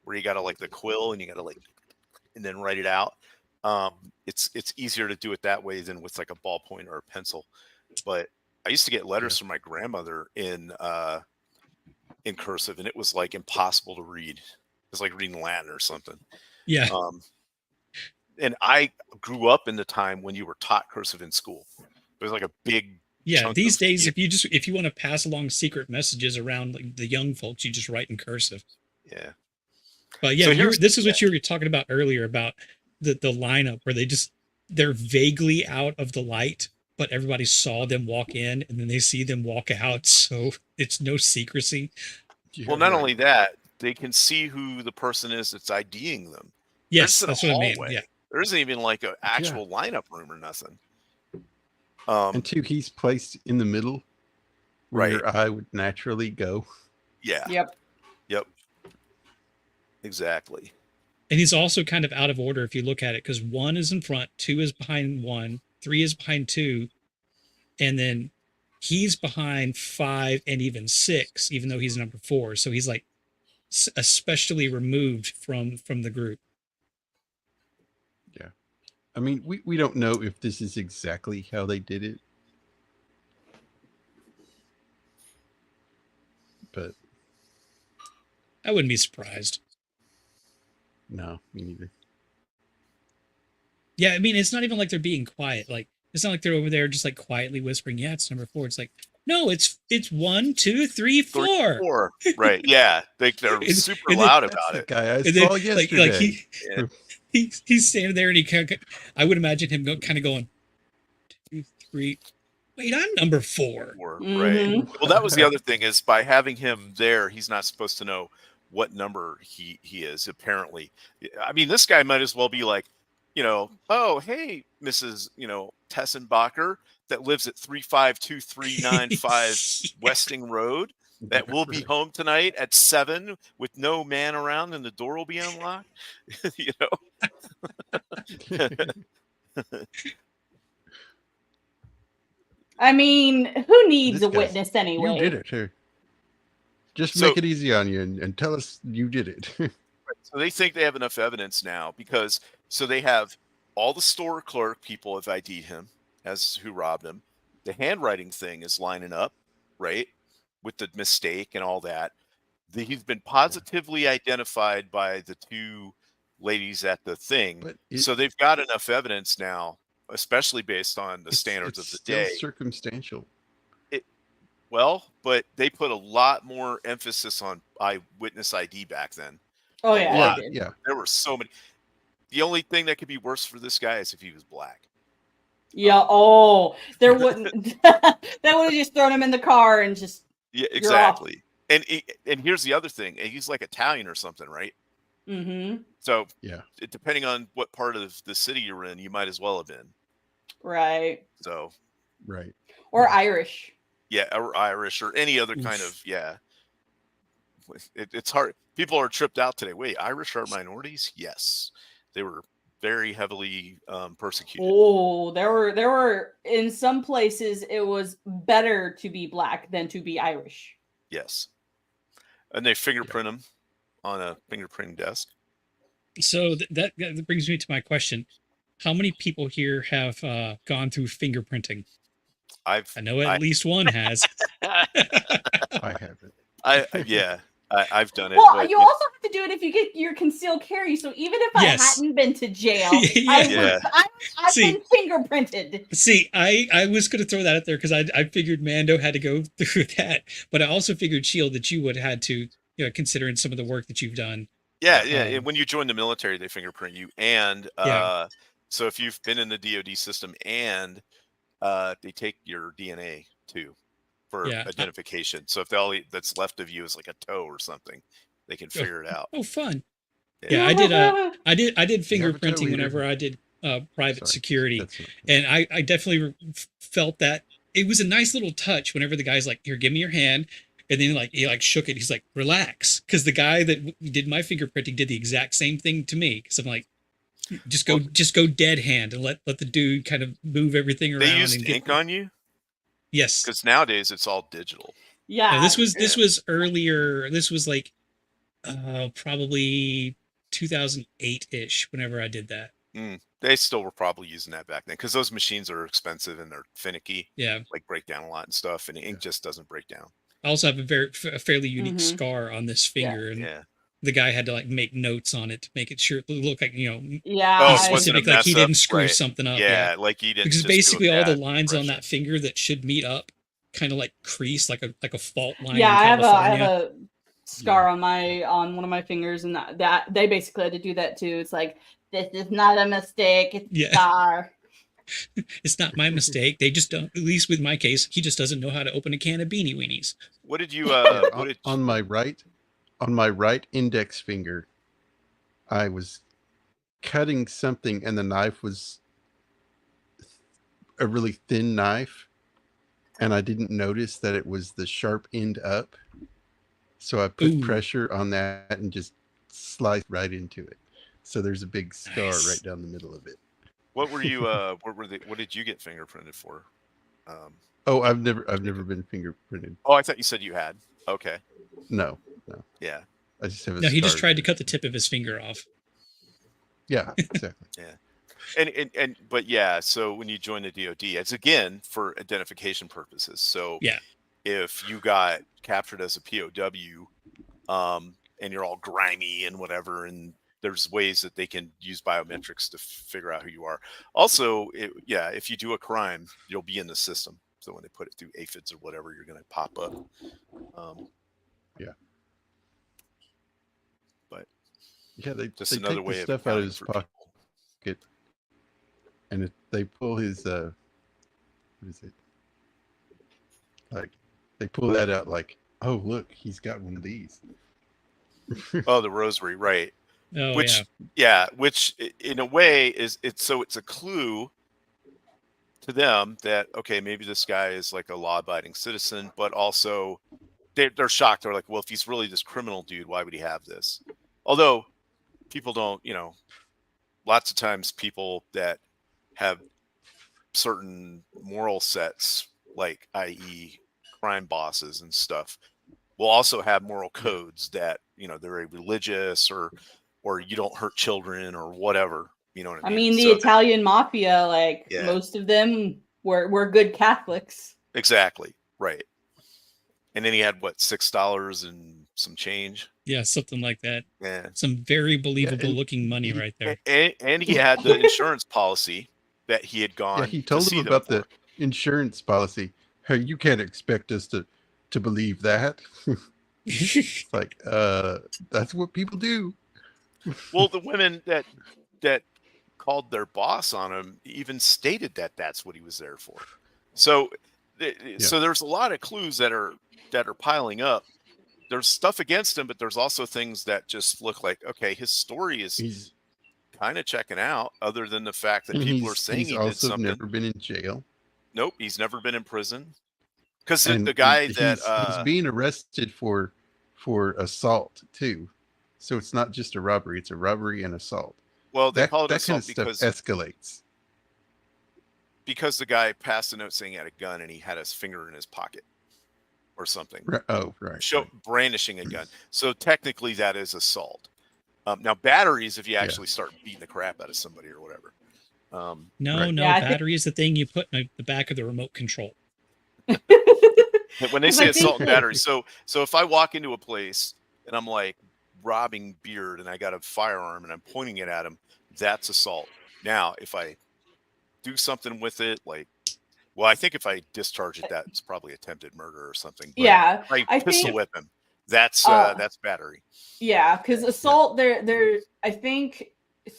where you got to like the quill and you got to like and then write it out. It's easier to do it that way than with like a ballpoint or a pencil. But I used to get letters from my grandmother in cursive, and it was like impossible to read. It was like reading Latin or something. Yeah. And I grew up in the time when you were taught cursive in school. It was like a big Yeah. These days, you, if you want to pass along secret messages around like the young folks, you just write in cursive. yeah. But yeah, So this is what you were talking about earlier about the lineup where they're vaguely out of the light, but everybody saw them walk in and then they see them walk out. So it's no secrecy. Yeah, well, not right. only that, they can see who the person is that's IDing them. Yes, They're just that's in a what I hallway. mean. Yeah. There isn't even like an actual lineup room or nothing. And two, he's placed in the middle where Right. your eye would naturally go. Yeah. Yep. Exactly. And he's also kind of out of order if you look at it, because 1 is in front, 2 is behind 1, 3 is behind 2, and then he's behind 5 and even 6, even though he's number 4. So he's like especially removed from the group. Yeah. I mean, we don't know if this is exactly how they did it. But I wouldn't be surprised. no, me neither. Yeah, I mean, it's not even like they're being quiet. Like, it's not like they're over there just like quietly whispering, yeah, it's number 4. It's like, no, it's 1, 2, 3, 4. 4. Right. Yeah. They're super loud about it. Guy I And saw then, yesterday. he's standing there and he kind of, I would imagine him kind of going 2, 3. Wait, I'm number 4. 4. Mhm. Right. Well, that was the other thing is by having him there, he's not supposed to know what number he is. Apparently, I mean, this guy might as well be like, oh, hey, Mrs. Tessenbacher that lives at 352395 Westing Road. That will be home tonight at 7 with no man around and the door will be unlocked. I mean, who needs This a guy's- witness anyway? You did it too. Just So- make it easy on you and tell us you did it. So they think they have enough evidence now because they have all the store clerk people have ID'd him as who robbed him. The handwriting thing is lining up, right, with the mistake and all that. He's been positively identified by the 2 ladies at the thing. But So they've got enough evidence now, especially based on the standards of the still day. circumstantial. Well, but they put a lot more emphasis on eyewitness ID back then. Oh A yeah, lot. they did. Yeah. There were so many. The only thing that could be worse for this guy is if he was black. Yeah. Oh, there wouldn't. That would have just thrown him in the car and just. Yeah, You're exactly. And here's the other thing. He's like Italian or something, right? Mm-hmm. So Yeah. depending on what part of the city you're in, you might as well have been. Right. So Right. Or Irish. yeah, or Irish or any other kind of it's hard. People are tripped out today. Wait, Irish are minorities? Yes, they were very heavily persecuted. Oh, there were in some places it was better to be black than to be Irish. Yes, and they fingerprint them on a fingerprinting desk. So that brings me to my question: how many people here have gone through fingerprinting? I know at least one has. I haven't. I've done it. Well, but you also have to do it if you get your concealed carry. So even if I Yes. hadn't been to jail, Yeah. I've been fingerprinted. See, I was going to throw that out there because I figured Mando had to go through that, but I also figured Shield that you would have had to, considering some of the work that you've done. Yeah. When you join the military, they fingerprint you, and Yeah. so if you've been in the DoD system, and they take your DNA too for identification. So if that's left of you is like a toe or something, they can figure it out. Oh, fun! Yeah, I did fingerprinting here. whenever I did private Sorry, security, that's not- and I definitely felt that it was a nice little touch whenever the guy's like, "Here, give me your hand." And then he shook it. He's like, relax. Because the guy that did my fingerprinting did the exact same thing to me. Because I'm like, just go dead hand and let the dude kind of move everything around. They used ink on you? Yes. Because nowadays it's all digital. Yeah. No, this was earlier. This was like probably 2008-ish whenever I did that. They still were probably using that back then because those machines are expensive and they're finicky. Yeah. Like break down a lot and stuff, and ink just doesn't break down. I also have a fairly unique scar on this finger, and the guy had to make notes on it to make it sure it looked like specific, like he didn't screw something up. Yeah, like he didn't. Because basically all the lines on that finger that should meet up kind of crease like a fault line. Yeah, I have a scar on one of my fingers, and that they basically had to do that too. It's like, this is not a mistake, it's a scar. It's not my mistake. They just don't. At least with my case, he just doesn't know how to open a can of Beanie Weenies. What did you? On my right index finger, I was cutting something, and the knife was a really thin knife, and I didn't notice that it was the sharp end up. So I put pressure on that and just sliced right into it. So there's a big scar right down the middle of it. What were you? What did you get fingerprinted for? I've never been fingerprinted. Oh, I thought you said you had. Okay. No. Yeah. I just have. He just tried to cut the tip of his finger off. Yeah, exactly. And but yeah, so when you join the DoD, it's again for identification purposes. So if you got captured as a POW, and you're all grimy and whatever, and there's ways that they can use biometrics to figure out who you are. Also, if you do a crime, you'll be in the system. So when they put it through aphids or whatever, you're going to pop up. But they just they another take way the of stuff out of accounting his for pocket, and if they pull his what is it? Like they pull that out, like, oh look, he's got one of these. Oh, the rosary, right? Oh, which in a way it's a clue to them that maybe this guy is like a law-abiding citizen, but also they're shocked. They're like, well, if he's really this criminal dude, why would he have this? Although people don't, lots of times people that have certain moral sets, like i.e. crime bosses and stuff, will also have moral codes that they're very religious or you don't hurt children or whatever. You know what I mean? I mean, the Italian mafia, most of them were good Catholics. Exactly. Right. And then he had $6 and some change. Yeah, something like that. Yeah. Some very believable looking money right there. And he had the insurance policy that he had gone. Yeah, he told them about the insurance policy. Hey, you can't expect us to believe that. It's like, that's what people do. Well, the women that called their boss on him even stated that that's what he was there for. So there's a lot of clues that are piling up. There's stuff against him, but there's also things that just look like, his story is kind of checking out, other than the fact that people are saying he did something. He's also never been in jail. Nope, he's never been in prison. Because the guy he's being arrested for assault too. So it's not just a robbery; it's a robbery and assault. Well, they That call it that kind assault of stuff escalates. because the guy passed a note saying he had a gun and he had his finger in his pocket or something, Oh, right. brandishing a gun. So technically, that is assault. Now, batteries, if you Yeah. actually start beating the crap out of somebody or whatever. No, Right. no, Yeah, I think- battery is the thing you put in the back of the remote control. When they 'Cause say I think assault and that- battery, so if I walk into a place and I'm like robbing Beard and I got a firearm and I'm pointing it at him, that's assault. Now, if I do something with it, like, well, I think if I discharge it, that's probably attempted murder or something. But Yeah, if I I pistol think- whip him, that's battery. Yeah, because assault, they're I think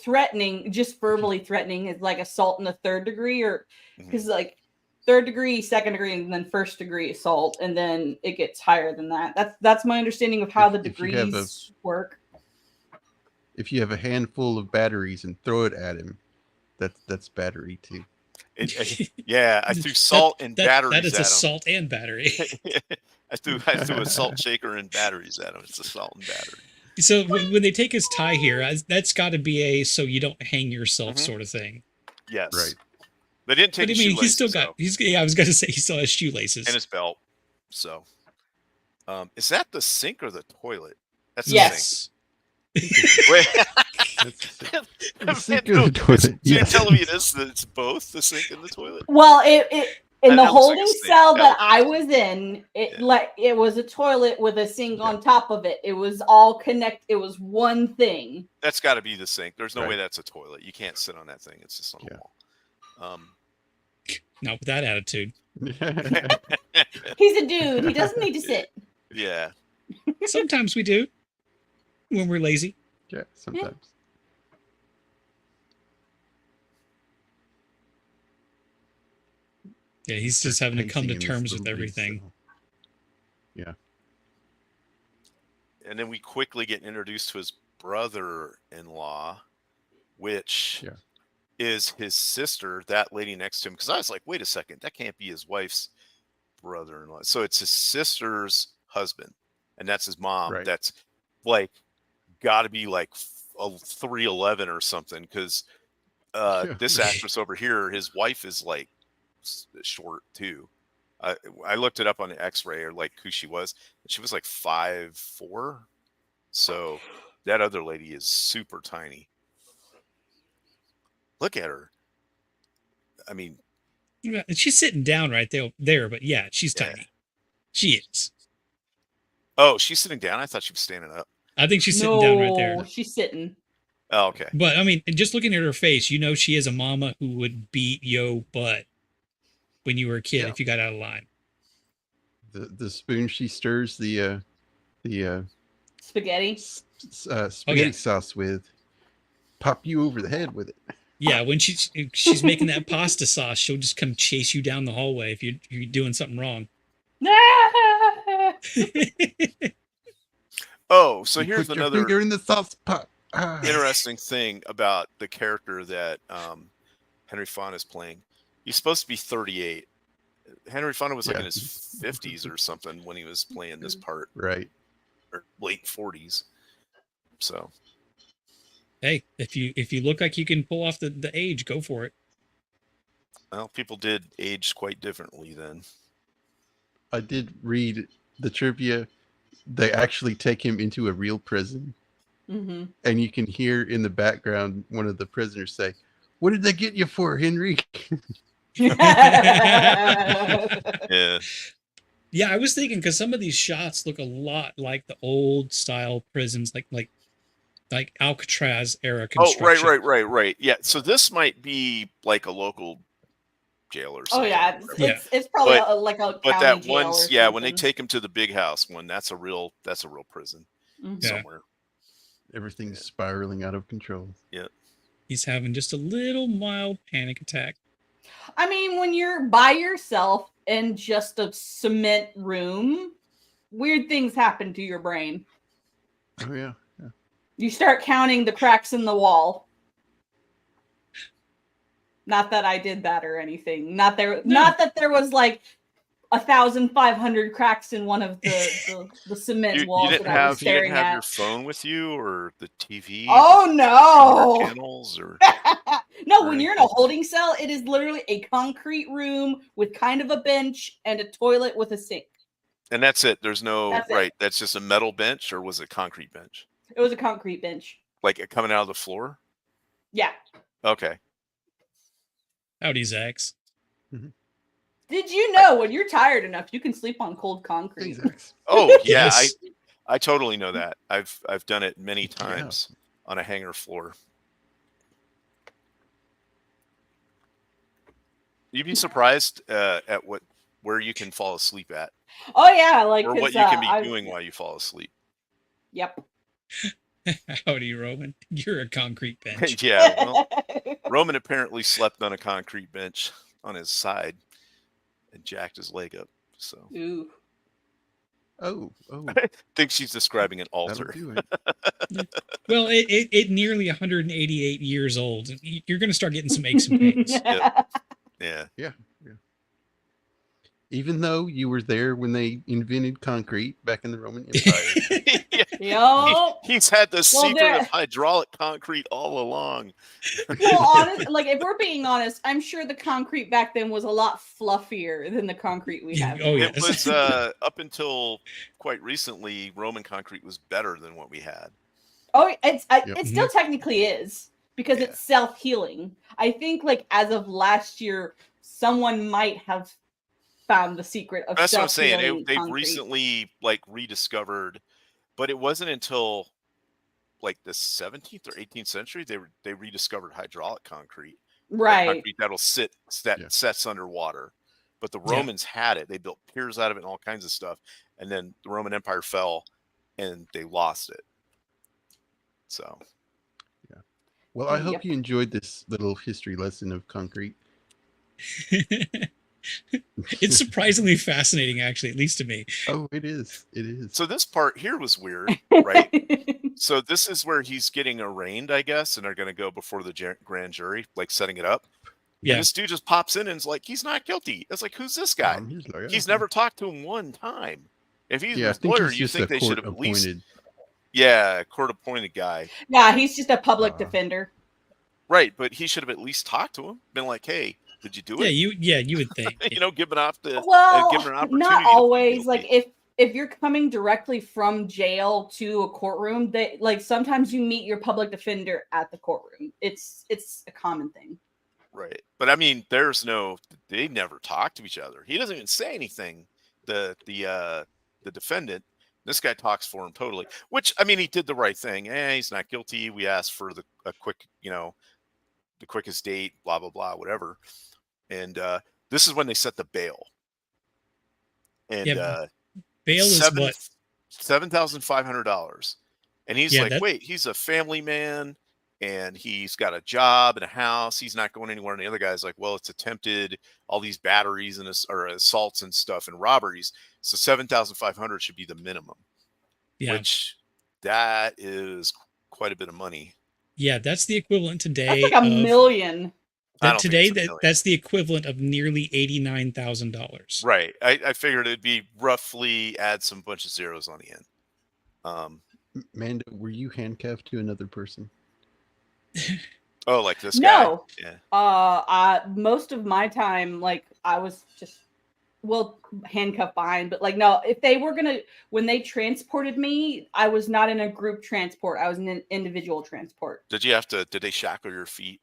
threatening, just verbally threatening, is like assault in the third degree, or because like third degree, second degree, and then first degree assault, and then it gets higher than that. That's my understanding of how the If you have degrees work. If you have a handful of batteries and throw it at him, that's battery too. Yeah, I threw salt and batteries That is at him. assault and battery. I threw a salt shaker and batteries at him. It's assault and battery. So when they take his tie here, that's got to be a so you don't hang yourself sort of thing. Yes. Right. They didn't take But I his mean, he's still shoelaces, got. I was going to say he still has shoelaces. and his belt. So, is that the sink or the toilet? That's the Yes. sink. Wait. The sink or No, the toilet, So you're yes. telling me it's both the sink and the toilet? Well, it in the That looks like a holding snake. cell That that looks I like a was in, it Yeah. like it was a toilet with a sink on top of it. It was all connect. It was one thing. That's got to be the sink. There's no way Right. that's a toilet. You can't sit on that thing. It's just on the Yeah. wall. Not with that attitude. He's a dude. He doesn't need to sit. Yeah. Sometimes we do when we're lazy. Yeah, sometimes. Yeah, he's just having to come to Pacing in this terms with little everything. cell. Yeah. And then we quickly get introduced to his brother-in-law, which Yeah. is his sister, that lady next to him. Because I was like, wait a second, that can't be his wife's brother-in-law. So it's his sister's husband, and that's his mom. Right. That's like got to be like a 3'11" or something. Because this Right. actress over here, his wife is like short too. I looked it up on the X-ray or like who she was. She was like 5'4". So that other lady is super tiny. Look at her. I mean, Yeah, she's sitting down right there, but yeah, she's Yeah. tiny. She is. oh, she's sitting down. I thought she was standing up. I think she's sitting down right there. No, she's sitting. Oh, okay. But I mean, just looking at her face, you know she is a mama who would beat yo butt when you were a kid Yeah. if you got out of line. The spoon she stirs the Spaghetti. spaghetti sauce with, pop you over the head with it. Yeah, when she's making that pasta sauce, she'll just come chase you down the hallway if you're doing something wrong. Oh, so You here's put your another finger in the sauce pot. Ah. interesting thing about the character that Henry Fonda is playing. He's supposed to be 38. Henry Fonda was like in Yeah. his 50s or something when he was playing this part, Right. or late 40s. So Hey, if you look like you can pull off the age, go for it. well, people did age quite differently then. I did read the trivia. They actually take him into a real prison, Mm-hmm. and you can hear in the background one of the prisoners say, "What did they get you for, Henry?" Yeah. Yeah, I was thinking because some of these shots look a lot like the old style prisons, like Alcatraz era Oh, construction. right. Yeah. So this might be like a local jail or Oh something. yeah, or whatever. it's probably But- like a But county that jail one, or yeah, when they something. take him to the big house one, that's a real prison Mhm. Yeah. somewhere. Everything's spiraling out of control. He's having just a little mild panic attack. I mean, when you're by yourself in just a cement room, weird things happen to your brain. Oh yeah. You start counting the cracks in the wall. Not that I did that or anything. Not that there was like 1,500 cracks in one of the cement You walls didn't that I was have you didn't staring have at. your phone with you or the TV? Oh with no! channels or No, or when you're in a anything? holding cell, it is literally a concrete room with kind of a bench and a toilet with a sink. And that's it. There's no That's it. right. That's just a metal bench, or was it concrete bench? It was a concrete bench. Like it coming out of the floor? Yeah. Okay. Howdy, Zax. Did you know when you're tired enough, you can sleep on cold Hey, concrete? Zax. Oh yeah, Yes. I totally know that. I've done it many Yeah. times on a hangar floor. You'd be surprised at where you can fall asleep at, Oh yeah, like or 'cause, what you can be I- doing while you fall asleep. Yep. Howdy, Roman. You're a concrete bench. Yeah, well, Roman apparently slept on a concrete bench on his side and jacked his leg up. So Ooh. Oh, I think she's describing an that'll altar. do it. Well, it nearly 188 years old. You're going to start getting some aches and pains. Yeah. Even though you were there when they invented concrete back in the Roman Empire. Yup. He's had the secret there- of hydraulic concrete all along. Well, honest, like if we're being honest, I'm sure the concrete back then was a lot fluffier than the concrete we have. Oh, It yes. was up until quite recently, Roman concrete was better than what we had. Oh, it Yep. still technically is because Yeah. it's self-healing. I think like as of last year, someone might have found the secret of That's what I'm saying. self-healing They've concrete. recently like rediscovered, but it wasn't until like the 17th or 18th century they rediscovered hydraulic concrete. Like Right. concrete that'll sets underwater. But the Romans had it. They built piers out of it and all kinds of stuff. And then the Roman Empire fell and they lost it. So Well, I hope Yep. you enjoyed this little history lesson of concrete. It's surprisingly fascinating, actually, at least to me. Oh, it is. It is. so this part here was weird, right? So this is where he's getting arraigned, I guess, and they're going to go before the grand jury, like setting it up. Yeah. And this dude just pops in and is like, he's not guilty. It's like, who's this guy? His lawyer. He's never talked to him one time. If he's Yeah, I his think lawyer, he's you just think a they should court have at least, appointed. court appointed guy, Yeah, he's just a public Uh, defender. right? But he should have at least talked to him, been like, hey, did you do it? You would think. You know, give an Well, give her an opportunity. not to plead always. Like guilty. if you're coming directly from jail to a courtroom, they like sometimes you meet your public defender at the courtroom. It's a common thing. Right. But I mean, they never talk to each other. He doesn't even say anything. The defendant, this guy talks for him totally, which, I mean, he did the right thing. He's not guilty. We asked for a quick, the quickest date, blah, blah, blah, whatever. And this is when they set the bail. And Yeah, Bail is what? $7,500. And he's Yeah, like, wait, he's a family man and he's got a job and a house. He's not going anywhere. And the other guy's like, well, it's attempted all these batteries and or assaults and stuff and robberies. So 7,500 should be the minimum, Yeah. which that is quite a bit of money. Yeah, that's the equivalent today. That's like a million. I don't think Today, it's a million. that's the equivalent of nearly $89,000. Right. I figured it'd be roughly add some bunch of zeros on the end. Mando, were you handcuffed to another person? Oh, like this guy? No. Yeah. Most of my time, like I was just handcuffed behind, but like no, if they were when they transported me, I was not in a group transport. I was in an individual transport. Did they shackle your feet?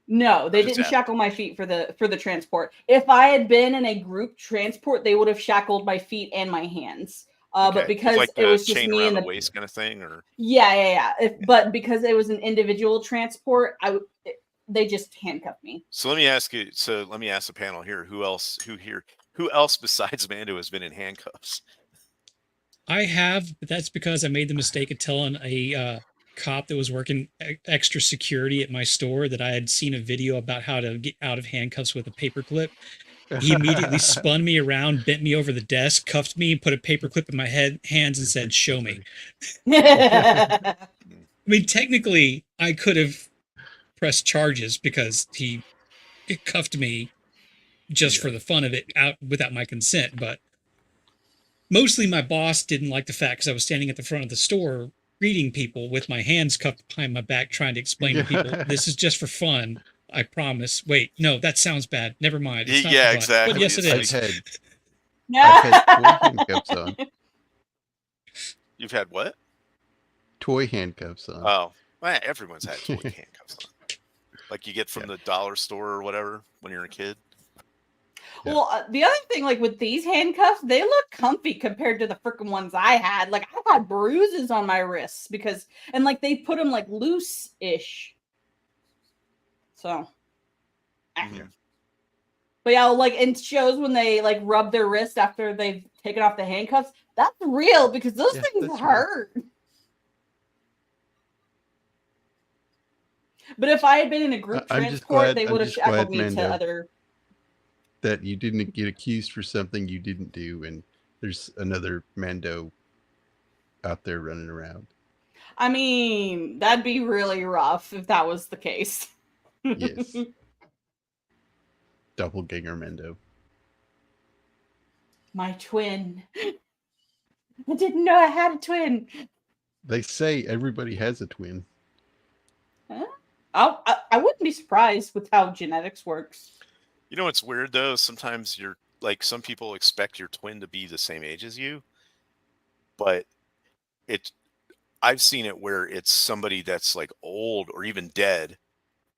No, they Just didn't ask. shackle my feet for the transport. If I had been in a group transport, they would have shackled my feet and my hands. But Okay. because like it was just chain me around and the the waist kind of thing, or yeah. But because it was an individual transport, they just handcuffed me. so let me ask the panel here, who else besides Mando has been in handcuffs? I have, but that's because I made the mistake of telling a cop that was working extra security at my store that I had seen a video about how to get out of handcuffs with a paperclip. He immediately spun me around, bent me over the desk, cuffed me, put a paperclip in my hands, and said, "Show me." I mean, technically, I could have pressed charges because he cuffed me, just for the fun of it out without my consent. But mostly my boss didn't like the fact because I was standing at the front of the store greeting people with my hands cupped behind my back trying to explain to people, this is just for fun. I promise. Wait, no, that sounds bad. Never mind. It's not Yeah, for fun. exactly. But yes, it It's is. I've had toy handcuffs on. You've had what? Toy handcuffs on. Oh, well, everyone's had toy handcuffs on. Like you get from the dollar store or whatever when you're a kid. Yeah. Well, the other thing, like with these handcuffs, they look comfy compared to the freaking ones I had. Like I had bruises on my wrists because, and like they put them like loose-ish. So, Yeah. but yeah, like in shows when they like rub their wrist after they've taken off the handcuffs, that's real because those things that's hurt. But if I had been in a group I'm just transport, glad- they I'm would have just shackled glad, me to Mando. other. That you didn't get accused for something you didn't do, and there's another Mando out there running around. I mean, that'd be really rough if that was the case. Yes. Doppelganger Mando. My twin. I didn't know I had a twin. They say everybody has a twin. I wouldn't be surprised with how genetics works. You know what's weird though? Sometimes you're like some people expect your twin to be the same age as you, but I've seen it where it's somebody that's like old or even dead,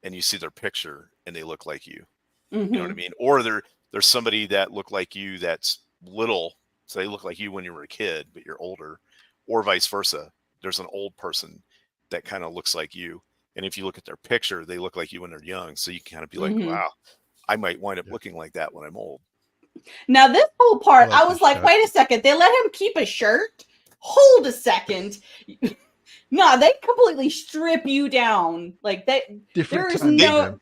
and you see their picture and they look like you. You know what I mean? Or there's somebody that look like you that's little, so they look like you when you were a kid, but you're older, or vice versa. There's an old person that kind of looks like you, and if you look at their picture, they look like you when they're young. So you can kind of be like, wow, I might wind up looking like that when I'm old. Now, this whole part, Like I was like, shot. wait a second. They let him keep a shirt? Hold a second. No, they completely strip you down. Like, Different there is time, no. Mando.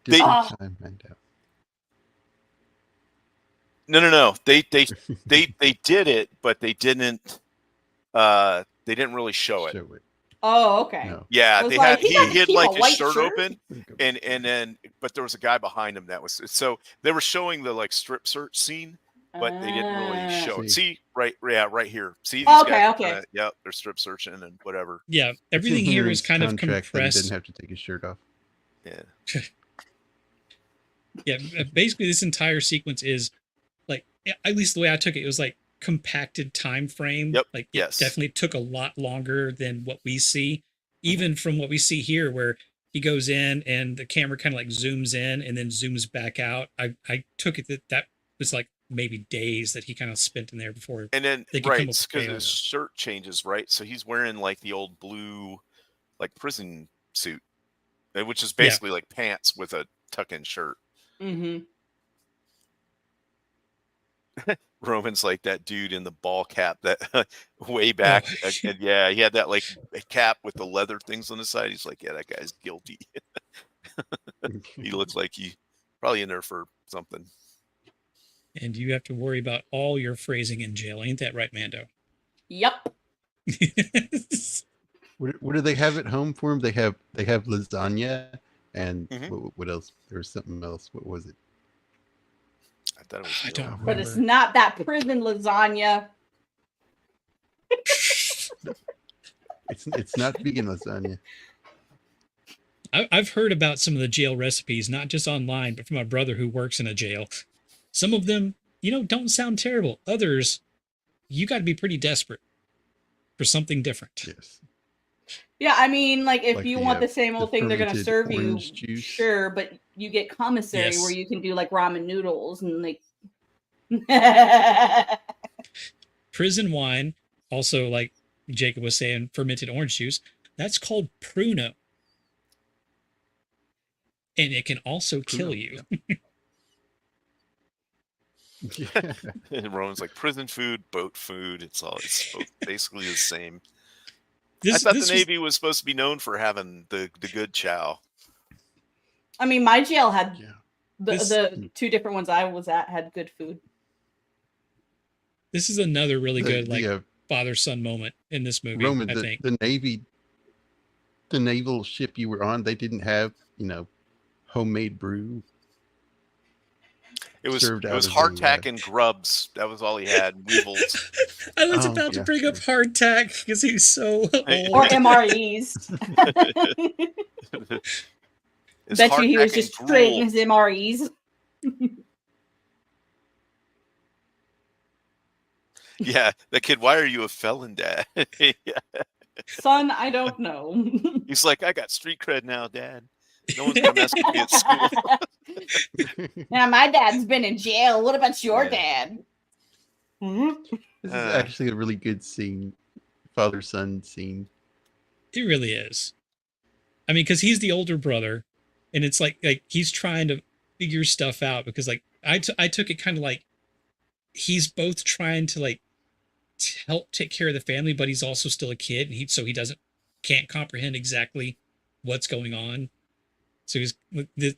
Different Ah. time, Mando. No. They did it, but they didn't really show it. Show it. Oh, okay. No. Yeah, I was they like, had he got to he had keep like a his white shirt shirt? open, and then but there was a guy behind him that was so they were showing the like strip search scene, but they didn't really show it. See, right here. See these guys? Okay. Yep, they're strip searching and whatever. Yeah, It's everything in here in is his kind of contract that he compressed. didn't have to take his shirt off. Yeah. Yeah, basically this entire sequence is like, at least the way I took it was like compacted time frame. Yep. Like it Yes. definitely took a lot longer than what we see, even from what we see here, where he goes in and the camera kind of like zooms in and then zooms back out. I took it that was like maybe days that he kind of spent in there before. And then They could come right, up with because chaos. his shirt changes, right? So he's wearing like the old blue, like prison suit, which is basically like pants with a tuck-in shirt. Roman's like that dude in the ball cap that way back. And yeah, he had that like cap with the leather things on the side. He's like, yeah, that guy's guilty. He looks like he probably in there for something. And you have to worry about all your phrasing in jail. Ain't that right, Mando? Yep. What do they have at home for him? They have lasagna and what else? There was something else. What was it? I thought it was. I don't remember. But it's not that prison lasagna. It's not vegan lasagna. I've heard about some of the jail recipes, not just online, but from my brother who works in a jail. Some of them, don't sound terrible. Others, you got to be pretty desperate for something different. Yes. Yeah, I mean, like if Like you the, want the same old thing they're going to fermented serve you, orange juice. sure, but you get commissary Yes. where you can do like ramen noodles and like. Prison wine, also like Jacob was saying, fermented orange juice, that's called pruno. And it can also kill you. Yeah. And Roman's like prison food, boat food. It's both basically the same. I thought the Navy was supposed to be known for having the good chow. I mean, my jail had Yeah. the two different ones I was at had good food. This is another really good The father-son moment in this movie, Roman, I think. the Navy, the naval ship you were on, they didn't have, homemade brew. It was served out of hardtack the, and grubs. That was all he had. Weevils. I was Oh, about to yeah, bring true. up hardtack because he's so Hey. Or old. MREs. It's Bet you he was hardtack and just trading gruel. his MREs. Yeah, the kid. Why are you a felon, Dad? Yeah. Son, I don't know. He's like, I got street cred now, Dad. No one's gonna mess with me at school. Now my dad's been in jail. What about your Yeah. dad? Hmm? This is actually a really good scene, father-son scene. It really is. I mean, because he's the older brother, and it's like he's trying to figure stuff out. Because like I took it kind of like he's both trying to like help take care of the family, but he's also still a kid, and he can't comprehend exactly what's going on. So he's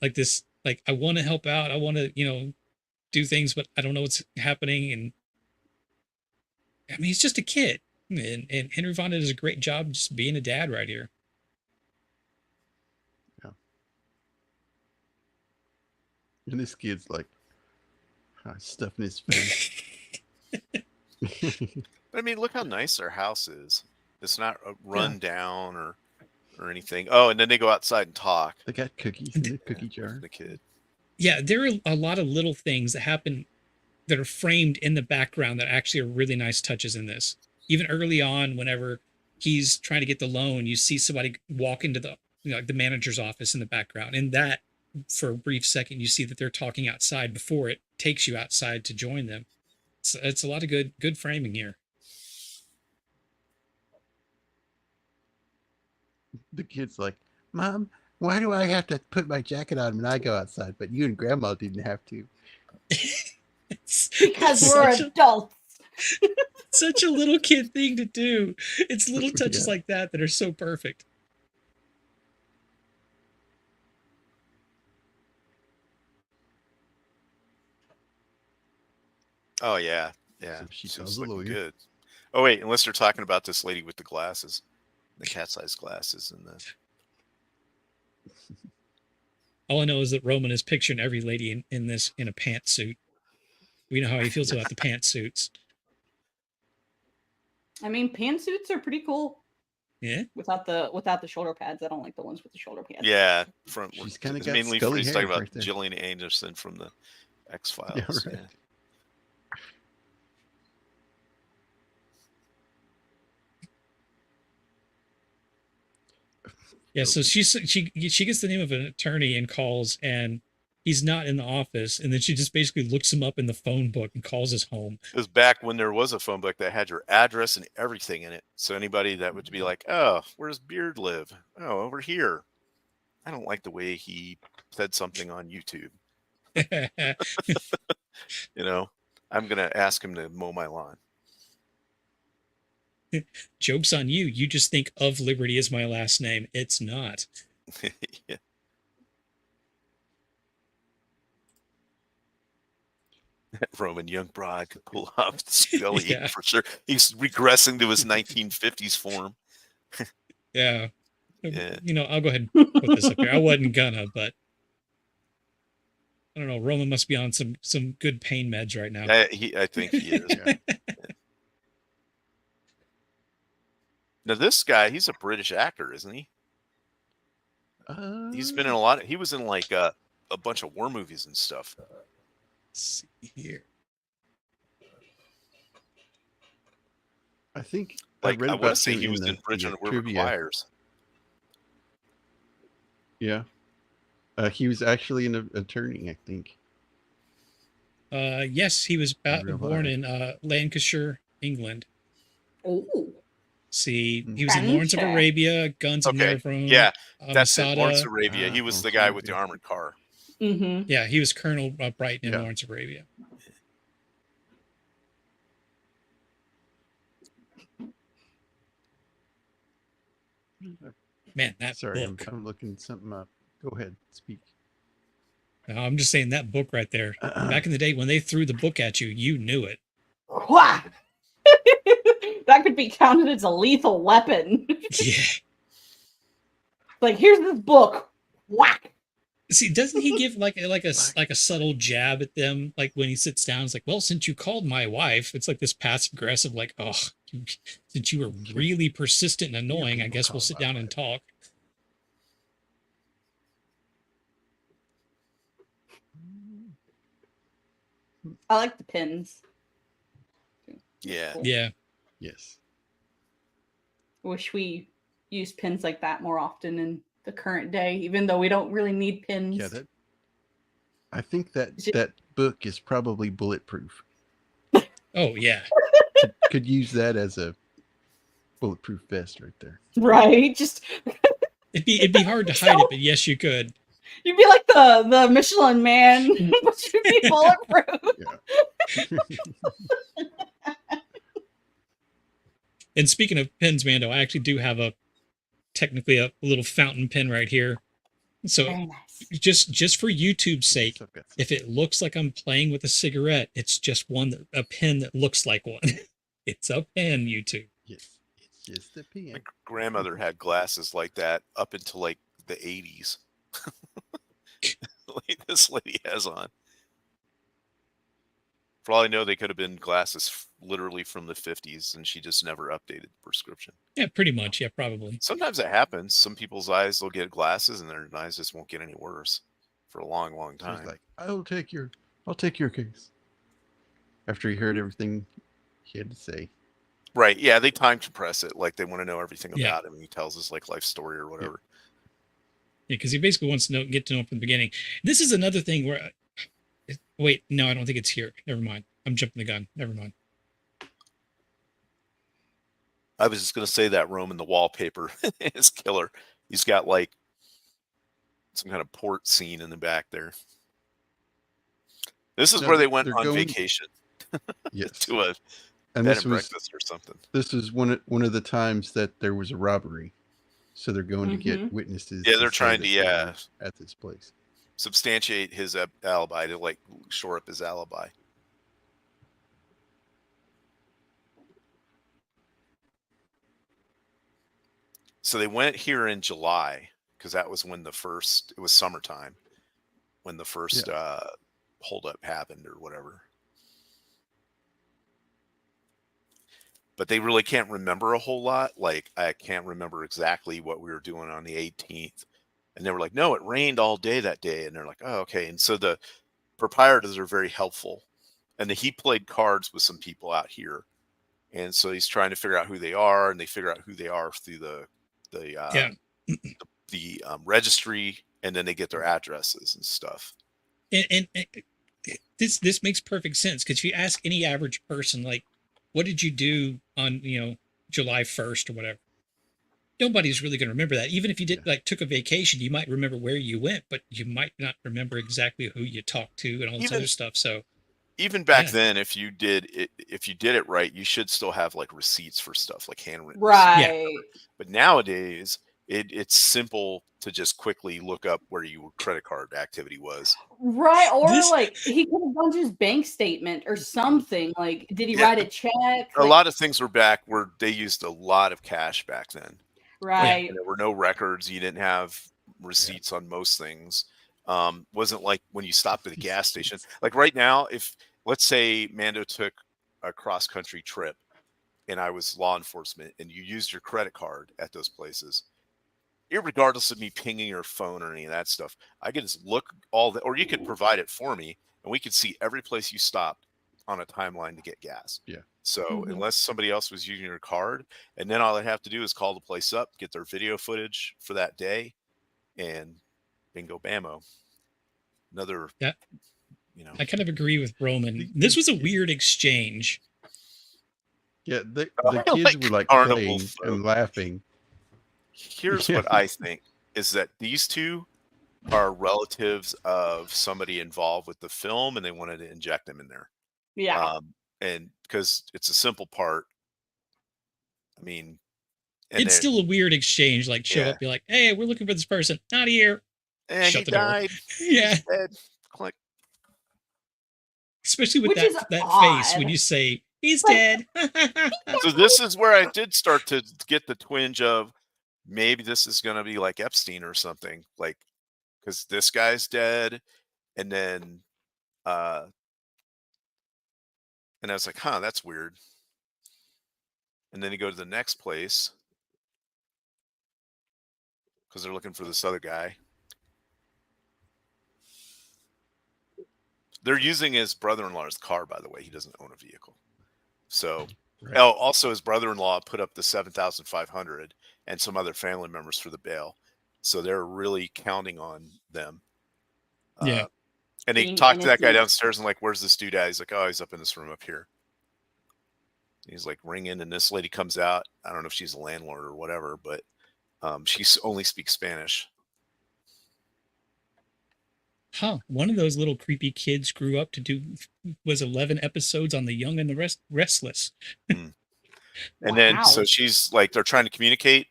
like this, like, I want to help out, I want to do things, but I don't know what's happening. And I mean, he's just a kid, and Henry Fonda does a great job just being a dad right here. And this kid's like stuffing his face. But I mean, look how nice their house is. It's not run down or anything. Oh, and then they go outside and talk. They got cookies in the cookie jar. The kid. Yeah, there are a lot of little things that happen that are framed in the background that actually are really nice touches in this. Even early on, whenever he's trying to get the loan, you see somebody walk into the the manager's office in the background, and that for a brief second you see that they're talking outside before it takes you outside to join them. It's a lot of good framing here. The kid's like, Mom, why do I have to put my jacket on when I go outside, but you and Grandma didn't have to? Because we're adults. Such a little kid thing to do. It's little touches like that that are so perfect. Oh yeah, yeah. So she She's tells the looking lawyer. good. Oh wait, unless they're talking about this lady with the glasses, the cat-sized glasses, and the. All I know is that Roman is picturing every lady in this in a pantsuit. We know how he feels about the pantsuits. I mean, pantsuits are pretty cool. Yeah. Without the shoulder pads. I don't like the ones with the shoulder pads. Yeah, She's kind of got mainly scully he's hair talking about right there. Gillian Anderson from the X-Files. Yeah, right. Yeah, so she gets the name of an attorney and calls, and he's not in the office, and then she just basically looks him up in the phone book and calls his home. It was back when there was a phone book that had your address and everything in it. So anybody that would be like, "Oh, where's Beard live? Oh, over here." I don't like the way he said something on YouTube. I'm gonna ask him to mow my lawn. Joke's on you. You just think Of Liberty is my last name. It's not. Yeah. Roman young broad could pull off Scully for sure. He's regressing to his 1950s form. Yeah. Yeah. I'll go ahead and put this up here. I wasn't gonna, but I don't know. Roman must be on some good pain meds right now. I think he is. Yeah. Now this guy, he's a British actor, isn't he? He's been in a lot. He was in like a bunch of war movies and stuff. Let's see here. I think Like, I read I about want to say him he was the- in Bridge the on the River trivia. Choirs. Yeah. He was actually an attorney, I think. Yes, he was Real born life. in Lancashire, England. Oh. See, he was in Lawrence of Fantastic. Arabia, Guns of Okay, Navarone. yeah, that's it. Masada. Lawrence of Arabia. He was the guy with the okay. armored car. Mm-hmm. Yeah, he was Colonel Brighton in Yeah. Lawrence of Arabia. Man, that Sorry, book. I'm looking something up. Go ahead, speak. No, I'm just saying that book right there. Back in the day when they threw the book at you, you knew it. Whack! That could be counted as a lethal weapon. Yeah. Like, here's this book. Whack! See, doesn't he give like a subtle jab at them, like when he sits down? It's like, well, since you called my wife, it's like this passive aggressive, like, oh, since you were really persistent and annoying, I guess we'll sit down and talk. I like the pins. Yeah. Cool. Yeah. Yes. I wish we used pins like that more often in the current day, even though we don't really need pins. Yeah, I think that Is it- that book is probably bulletproof. Oh yeah. Could use that as a bulletproof vest right there. Right? Just It'd be hard to hide it, but yes, you could. you'd be like the Michelin Man, but you'd be bulletproof. And speaking of pins, Mando, I actually do have technically a little fountain pen right here. So Very nice. just for YouTube's sake, I've got some. if it looks like I'm playing with a cigarette, it's just a pen that looks like one. It's a pen, YouTube. Yes, it's just a pen. My grandmother had glasses like that up until like the 80s. Like this lady has on. For all I know, they could have been glasses literally from the 50s, and she just never updated the prescription. Yeah, pretty much. Yeah, probably. Sometimes it happens. Some people's eyes will get glasses, and their eyes just won't get any worse for a long, long So he's time. like, I'll take your case. After he heard everything he had to say. Right? Yeah, they time compress it. Like they want to know everything Yeah. about him. And he tells his like life story or whatever. Yeah, because he basically wants to get to know from the beginning. This is another thing where, wait, no, I don't think it's here. Never mind. I'm jumping the gun. Never mind. I was just gonna say that Roman, the wallpaper is killer. He's got like some kind of port scene in the back there. This is No, where they went they're on going- vacation Yes. to a And bed this and was breakfast or something. this was one of the times that there was a robbery. So they're going to get Mhm. witnesses. Yeah, they're say trying that to, they yeah. were at this place. Substantiate his alibi, to like shore up his alibi. So they went here in July because that was when it was summertime when the first holdup happened or whatever. But they really can't remember a whole lot. Like I can't remember exactly what we were doing on the 18th. And they were like, no, it rained all day that day. And they're like, oh, okay. And so the proprietors are very helpful. And he played cards with some people out here. And so he's trying to figure out who they are, and they figure out who they are through the registry, and then they get their addresses and stuff. And this makes perfect sense, because if you ask any average person, like, what did you do on July 1st or whatever, nobody's really going to remember that. Even if you did took a vacation, you might remember where you went, but you might not remember exactly who you talked to and all this other stuff. So even back then, if you did it right, you should still have like receipts for stuff, like handwritten Right. receipts. But nowadays, it's simple to just quickly look up where your credit card activity was. Right. Or like he could have done his bank statement or something. Like, did he write a check? A lot of things were back where they used a lot of cash back then. Right. There were no records. You didn't have receipts on most things. Wasn't like when you stopped at a gas station. Like right now, if let's say Mando took a cross-country trip and I was law enforcement and you used your credit card at those places, irregardless of me pinging your phone or any of that stuff, I could just look or you could provide it for me and we could see every place you stopped on a timeline to get gas. Yeah. So unless somebody else was using your card, and then all I'd have to do is call the place up, get their video footage for that day, and bingo bammo. Another, I kind of agree with Roman. This was a weird exchange. Yeah, the kids were like playing and laughing. Here's what I think is that these two are relatives of somebody involved with the film, and they wanted to inject them in there. Yeah. And because it's a simple part, I mean, it's still a weird exchange. Like show up, be like, "Hey, we're looking for this person. Not here." And shut he the died. door. Yeah. He's dead. Click. Especially with Which that odd. face when you say he's dead. So this is where I did start to get the twinge of maybe this is going to be like Epstein or something, like because this guy's dead, and then and I was like, huh, that's weird. And then you go to the next place because they're looking for this other guy. They're using his brother-in-law's car, by the way. He doesn't own a vehicle. So, Right. oh, also his brother-in-law put up the 7,500 and some other family members for the bail. So they're really counting on them. Yeah. And he Being talked to that guy innocent. downstairs and like, where's this dude at? He's like, oh, he's up in this room up here. He's like ringing, and this lady comes out. I don't know if she's a landlord or whatever, but she only speaks Spanish. Huh. One of those little creepy kids grew up to do was 11 episodes on The Young and the Restless. And then so Wow. she's like, they're trying to communicate,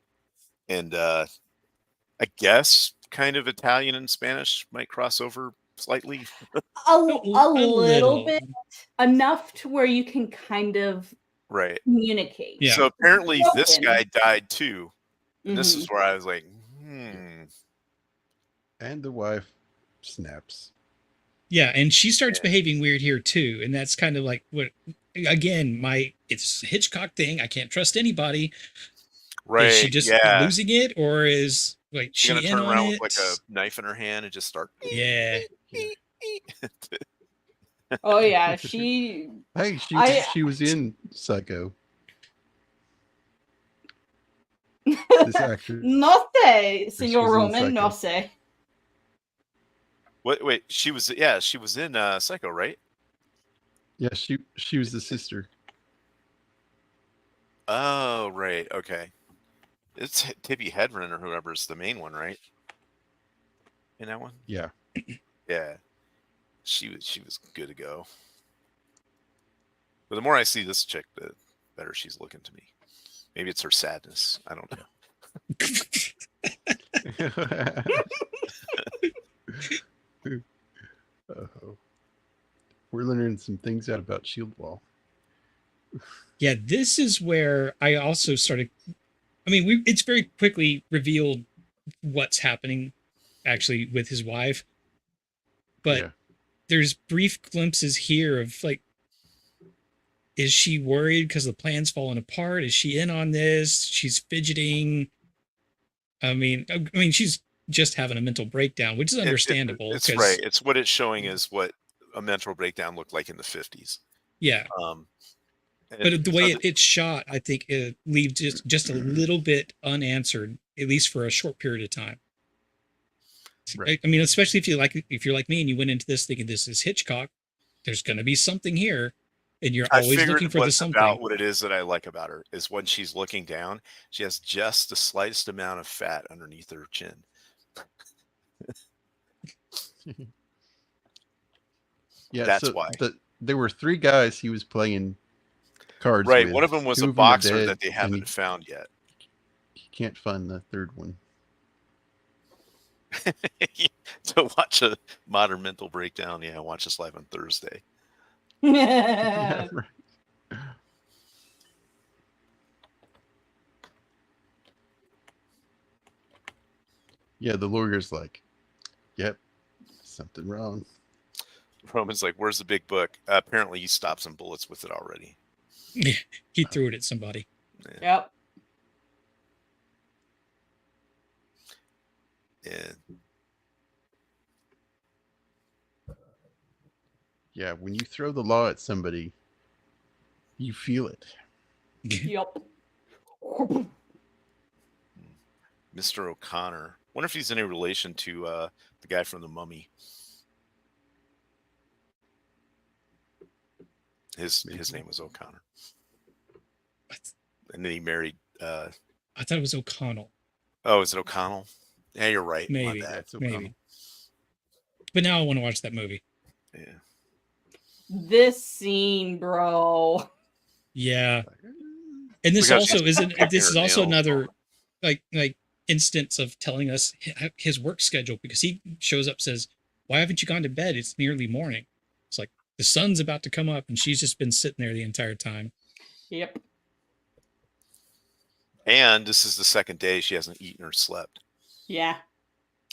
and I guess kind of Italian and Spanish might cross over slightly. A little bit, enough to where you can kind of Right. communicate. Yeah. So apparently this Broken. guy died too. And this Mhm. is where I was like, And the wife snaps. Yeah, and she starts behaving weird here too, and that's kind of like what again, it's a Hitchcock thing. I can't trust anybody. right. Is she just losing it, or is like She's she gonna in turn on around it? with like a knife in her hand and just start. Yeah. Oh yeah, she. Hey, she was in Psycho. This actor. No sé, She Señor was in Roman, no Psycho. sé. Wait, she was in Psycho, right? Yeah, she was the sister. Oh, right. Okay. It's Tippi Hedren or whoever's the main one, right? In that one? Yeah. Yeah. She was good to go. But the more I see this chick, the better she's looking to me. Maybe it's her sadness. I don't know. We're learning some things out about Shieldwall. Yeah, this is where I also started. I mean, it's very quickly revealed what's happening actually with his wife, but there's brief glimpses here of like, is she worried because the plan's falling apart? Is she in on this? She's fidgeting. I mean, she's just having a mental breakdown, which is understandable. It's right. It's what it's showing is what a mental breakdown looked like in the 50s. Yeah. But the way it's shot, I think it leaves just a little bit unanswered, at least for a short period of time. Right. I mean, especially if you're like me and you went into this thinking this is Hitchcock, there's going to be something here, and you're always looking for the something. About what it is that I like about her is when she's looking down, she has just the slightest amount of fat underneath her chin. Yeah, that's so why. There were 3 guys he was playing cards right. with. One of them was 2 a of them are boxer dead, that they haven't found yet. He can't find the third one. To watch a modern mental breakdown, watch this live on Thursday. Yeah, right. Yeah, the lawyer's like, yep, something wrong. Roman's like, where's the big book? Apparently he stopped some bullets with it already. He threw it at somebody. Yep. Yeah, when you throw the law at somebody, you feel it. Yep. Mr. O'Connor. Wonder if he's any relation to the guy from The Mummy. His name was O'Connor. What? And then he married. I thought it was O'Connell. Oh, is it O'Connell? Yeah, you're right. Maybe. My bad. Maybe. But now I want to watch that movie. Yeah. This scene, bro. Yeah. And this also this is also another like instance of telling us his work schedule, because he shows up, says, why haven't you gone to bed? It's nearly morning. It's like the sun's about to come up and she's just been sitting there the entire time. Yep. And this is the second day she hasn't eaten or slept. Yeah.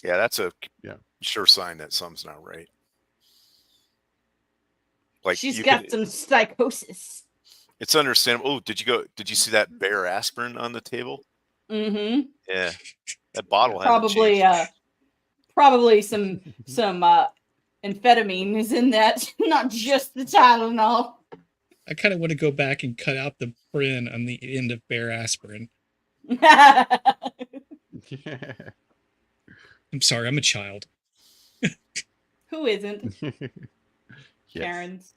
Yeah, that's sure sign that something's not right. Like She's you got could, some psychosis. it's understandable. Oh, did you see that bear aspirin on the table? Mm-hmm. Yeah, that bottle hasn't Probably, changed. probably some amphetamine is in that, not just the Tylenol. I kind of want to go back and cut out the print on the end of Bear Aspirin. I'm sorry, I'm a child. Who isn't? Yes. Karen's.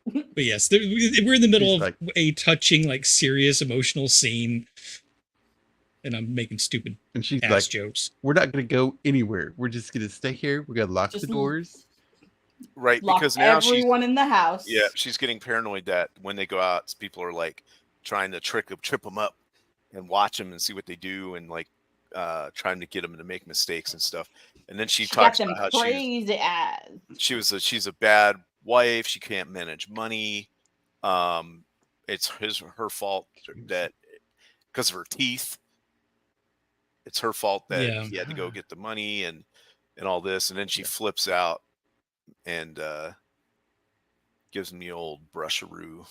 But yes, we're in the middle She's of like- a touching, like serious, emotional scene, and I'm making stupid And she's ass like, jokes. we're not going to go anywhere. We're just going to stay here. We're going to lock Just the doors. Right, Lock because now everyone in the house. she's getting paranoid that when they go out, people are like trying to trip them up and watch them and see what they do and like trying to get them to make mistakes and stuff. And then she got talks them about how crazy eyes. she's a bad wife. She can't manage money. It's her fault that because of her teeth. It's her fault that he had to go get the money and all this. And then she flips out and gives him the old brusharoo.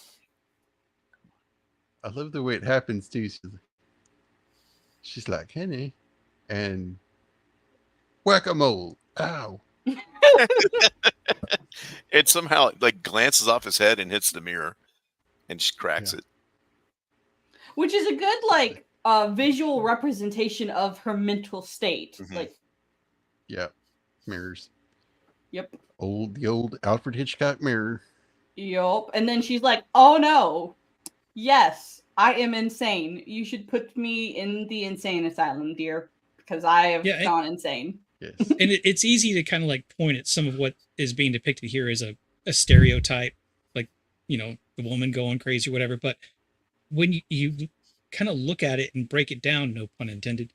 I love the way it happens too. She's like, Henny, and whack-a-mole. Ow. It somehow like glances off his head and hits the mirror, and she cracks it. Which is a good like visual representation of her mental state. Mhm. Like, Yeah. Mirrors. yep. The old Alfred Hitchcock mirror. Yup. And then she's like, oh no. Yes, I am insane. You should put me in the insane asylum, dear. Because I have gone insane. Yes. And it's easy to kind of like point at some of what is being depicted here as a stereotype, like, you know, the woman going crazy or whatever. But when you kind of look at it and break it down, no pun intended,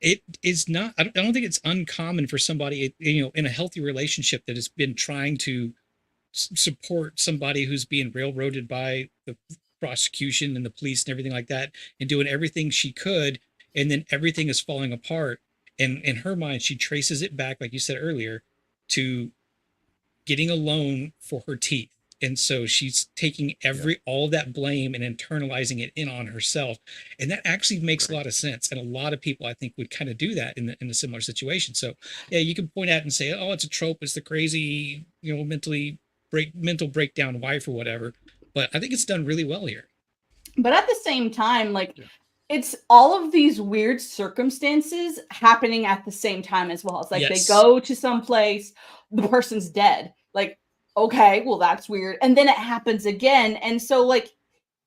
it is not, I don't think it's uncommon for somebody, you know, in a healthy relationship that has been trying to support somebody who's being railroaded by the prosecution and the police and everything like that, and doing everything she could, and then everything is falling apart. And in her mind, she traces it back, like you said earlier, to getting a loan for her teeth. And so she's taking all that blame and internalizing it in on herself. And that actually makes a lot of sense. And a lot of people, I think, would kind of do that in a similar situation. So yeah, you can point at it and say, oh, it's a trope. It's the crazy, you know, mental breakdown wife or whatever. But I think it's done really well here. But at the same time, like, it's all of these weird circumstances happening at the same time as well. It's like they go to some place, the person's dead. Like, okay, well, that's weird. And then it happens again. And so, like,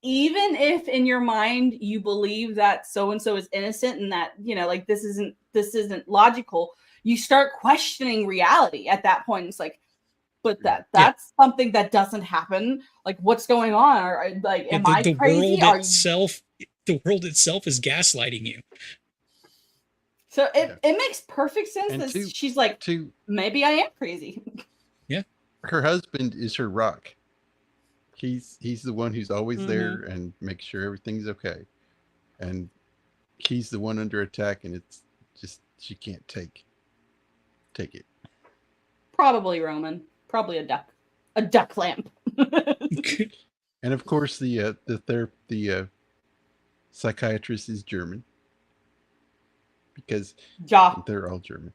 even if in your mind you believe that so-and-so is innocent and that, you know, like, this isn't logical, you start questioning reality at that point. It's like, but that's something that doesn't happen. Like, what's going on? Or like, am I crazy? The world itself is gaslighting you. So it makes perfect sense that she's like, maybe I am crazy. Yeah. Her husband is her rock. He's the one who's always there and makes sure everything's okay. And he's the one under attack, and it's just, she can't take it. Probably Roman. Probably a duck lamp. And of course, the psychiatrist is German, because they're all German.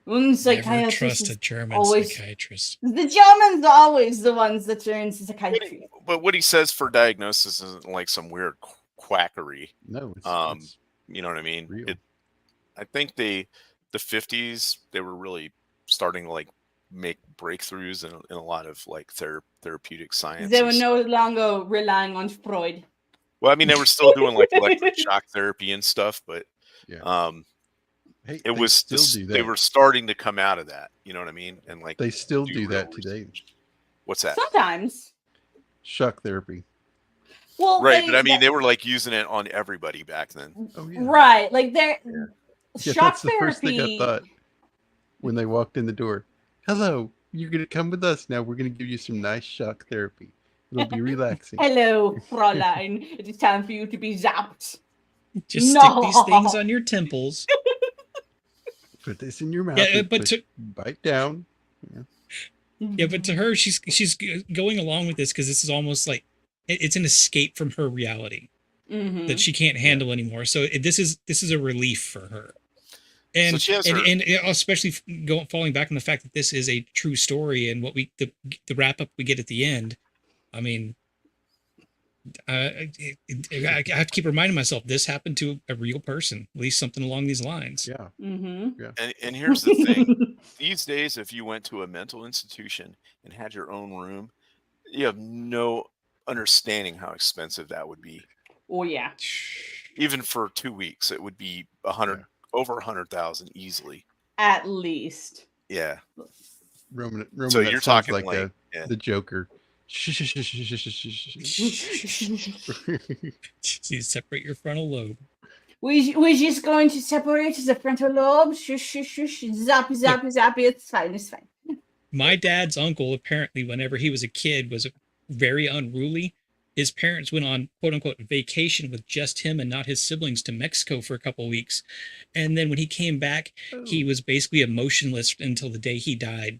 Never trust a German psychiatrist. The Germans are always the ones that are in psychiatry. But what he says for diagnosis isn't like some weird quackery. No, it's you know what I mean. I think the 50s, they were really starting to like make breakthroughs in a lot of like therapeutic science. They were no longer relying on Freud. Well, I mean, they were still doing like electric shock therapy and stuff, but it was still they were starting to come out of that. You know what I mean? And like they still do that today. What's that? Sometimes shock therapy. Well, right, but I mean, they were like using it on everybody back then. Oh, yeah. Right, like they're shock that's the first thing I thought when they walked in the door. Hello, you're gonna come with us now. We're gonna give you some nice shock therapy. It'll be relaxing. Hello, Fräulein. It is time for you to be zapped. Just stick these things on your temples. Put this in your mouth. Yeah, and but bite down. yeah, but to her, she's going along with this because this is almost like it's an escape from her reality that she can't handle anymore. So this is a relief for her. And So she has and especially falling back on the fact that this is a true story and what the wrap up we get at the end. I mean, I have to keep reminding myself this happened to a real person, at least something along these lines. Yeah. And here's the thing: these days, if you went to a mental institution and had your own room, you have no understanding how expensive that would be. Oh yeah. Even for 2 weeks, it would be over 100,000 easily. At least. Yeah. Roman So that you're sounds talking like the Joker. You separate your frontal lobe. We're just going to separate the frontal lobe. Shush, shush, shush. Zappy, zappy, zappy. It's fine. It's fine. My dad's uncle, apparently, whenever he was a kid, was very unruly. His parents went on, quote unquote, vacation with just him and not his siblings to Mexico for a couple of weeks. And then when he came back, he was basically emotionless until the day he died,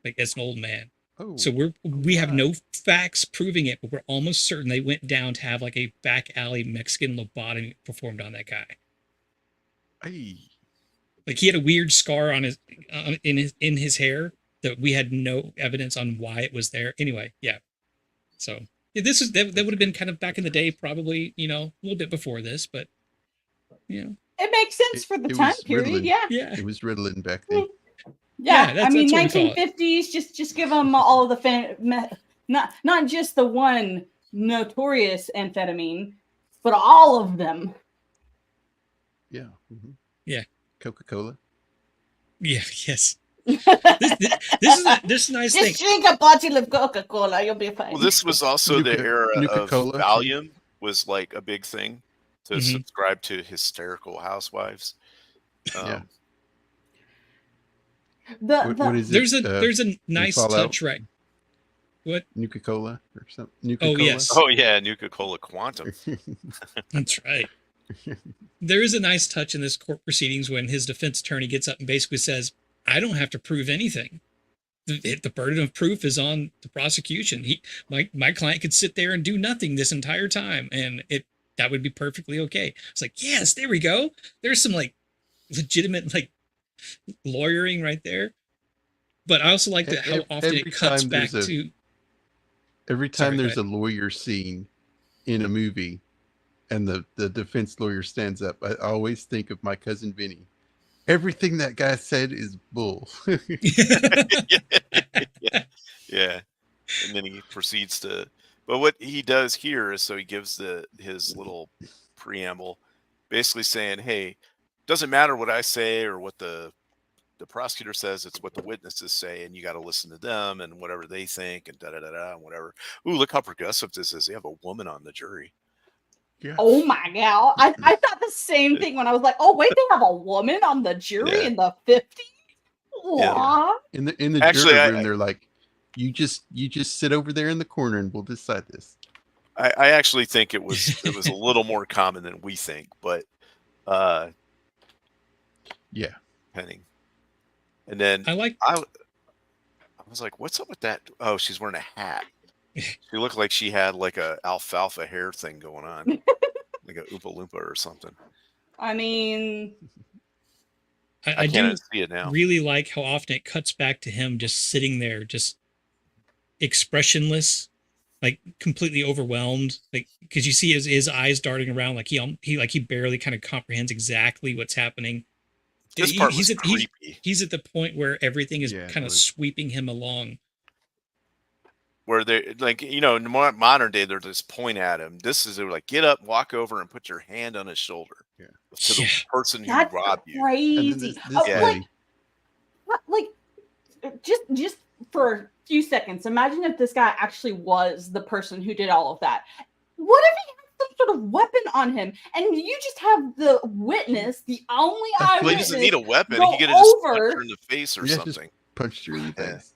like as an old man. So we have no facts proving it, but we're almost certain they went down to have like a back alley Mexican lobotomy performed on that guy. Like he had a weird scar on his in his hair that we had no evidence on why it was there. Anyway, yeah. So that would have been kind of back in the day, probably, a little bit before this, but it makes sense for the time period. Ritalin. Yeah, it was Ritalin back then. Yeah, I mean, 1950s. Just give them all of the not just the one notorious amphetamine, but all of them. Yeah. Yeah. Coca-Cola. Yeah. Yes. This nice just thing. Just drink a bottle of Coca-Cola, you'll be fine. Well, this was also the era of Valium was like a big thing to subscribe to hysterical housewives. What is it? There's a nice touch, right? What? Nuka-Cola or something? Nuka-Cola? Oh, yes. Oh, yeah, Nuka-Cola Quantum. That's right. There is a nice touch in this court proceedings when his defense attorney gets up and basically says, I don't have to prove anything. The burden of proof is on the prosecution. My client could sit there and do nothing this entire time, and that would be perfectly okay. It's like, yes, there we go. There's some like legitimate like lawyering right there. But I also like how often it cuts back to every time there's a lawyer scene in a movie and the defense lawyer stands up, I always think of my cousin Vinny. Everything that guy said is bull. Yeah. And then he proceeds to, but what he does here is so he gives his little preamble basically saying, hey, doesn't matter what I say or what the prosecutor says, it's what the witnesses say, and you got to listen to them and whatever they think and da-da-da-da and whatever. Ooh, look how progressive this is. They have a woman on the jury. Yeah. Oh my God. I thought the same thing when I was like, oh wait, they have a woman on the jury in the 50s? Yeah. In the jury room, they're like, you just sit over there in the corner and we'll decide this. I actually think it was a little more common than we think, but yeah. Penning. And then I was like, what's up with that? Oh, she's wearing a hat. She looked like she had like a alfalfa hair thing going on, like a Oompa Loompa or something. I mean, I can't see it now. Really like how often it cuts back to him just sitting there, just expressionless, like completely overwhelmed, like because you see his eyes darting around, like he barely kind of comprehends exactly what's happening. This part was creepy. He's at the point where everything is kind of sweeping him along. Where they like, in the modern day, they're just point at him. This is like, get up, walk over, and put your hand on his shoulder to the person who robbed you. Crazy. Just for a few seconds, imagine if this guy actually was the person who did all of that. What if he had some sort of weapon on him, and you just have the witness, the only eyewitness? Well, he doesn't need a weapon. He could have just punched her in the face or something. Just punched her in the face.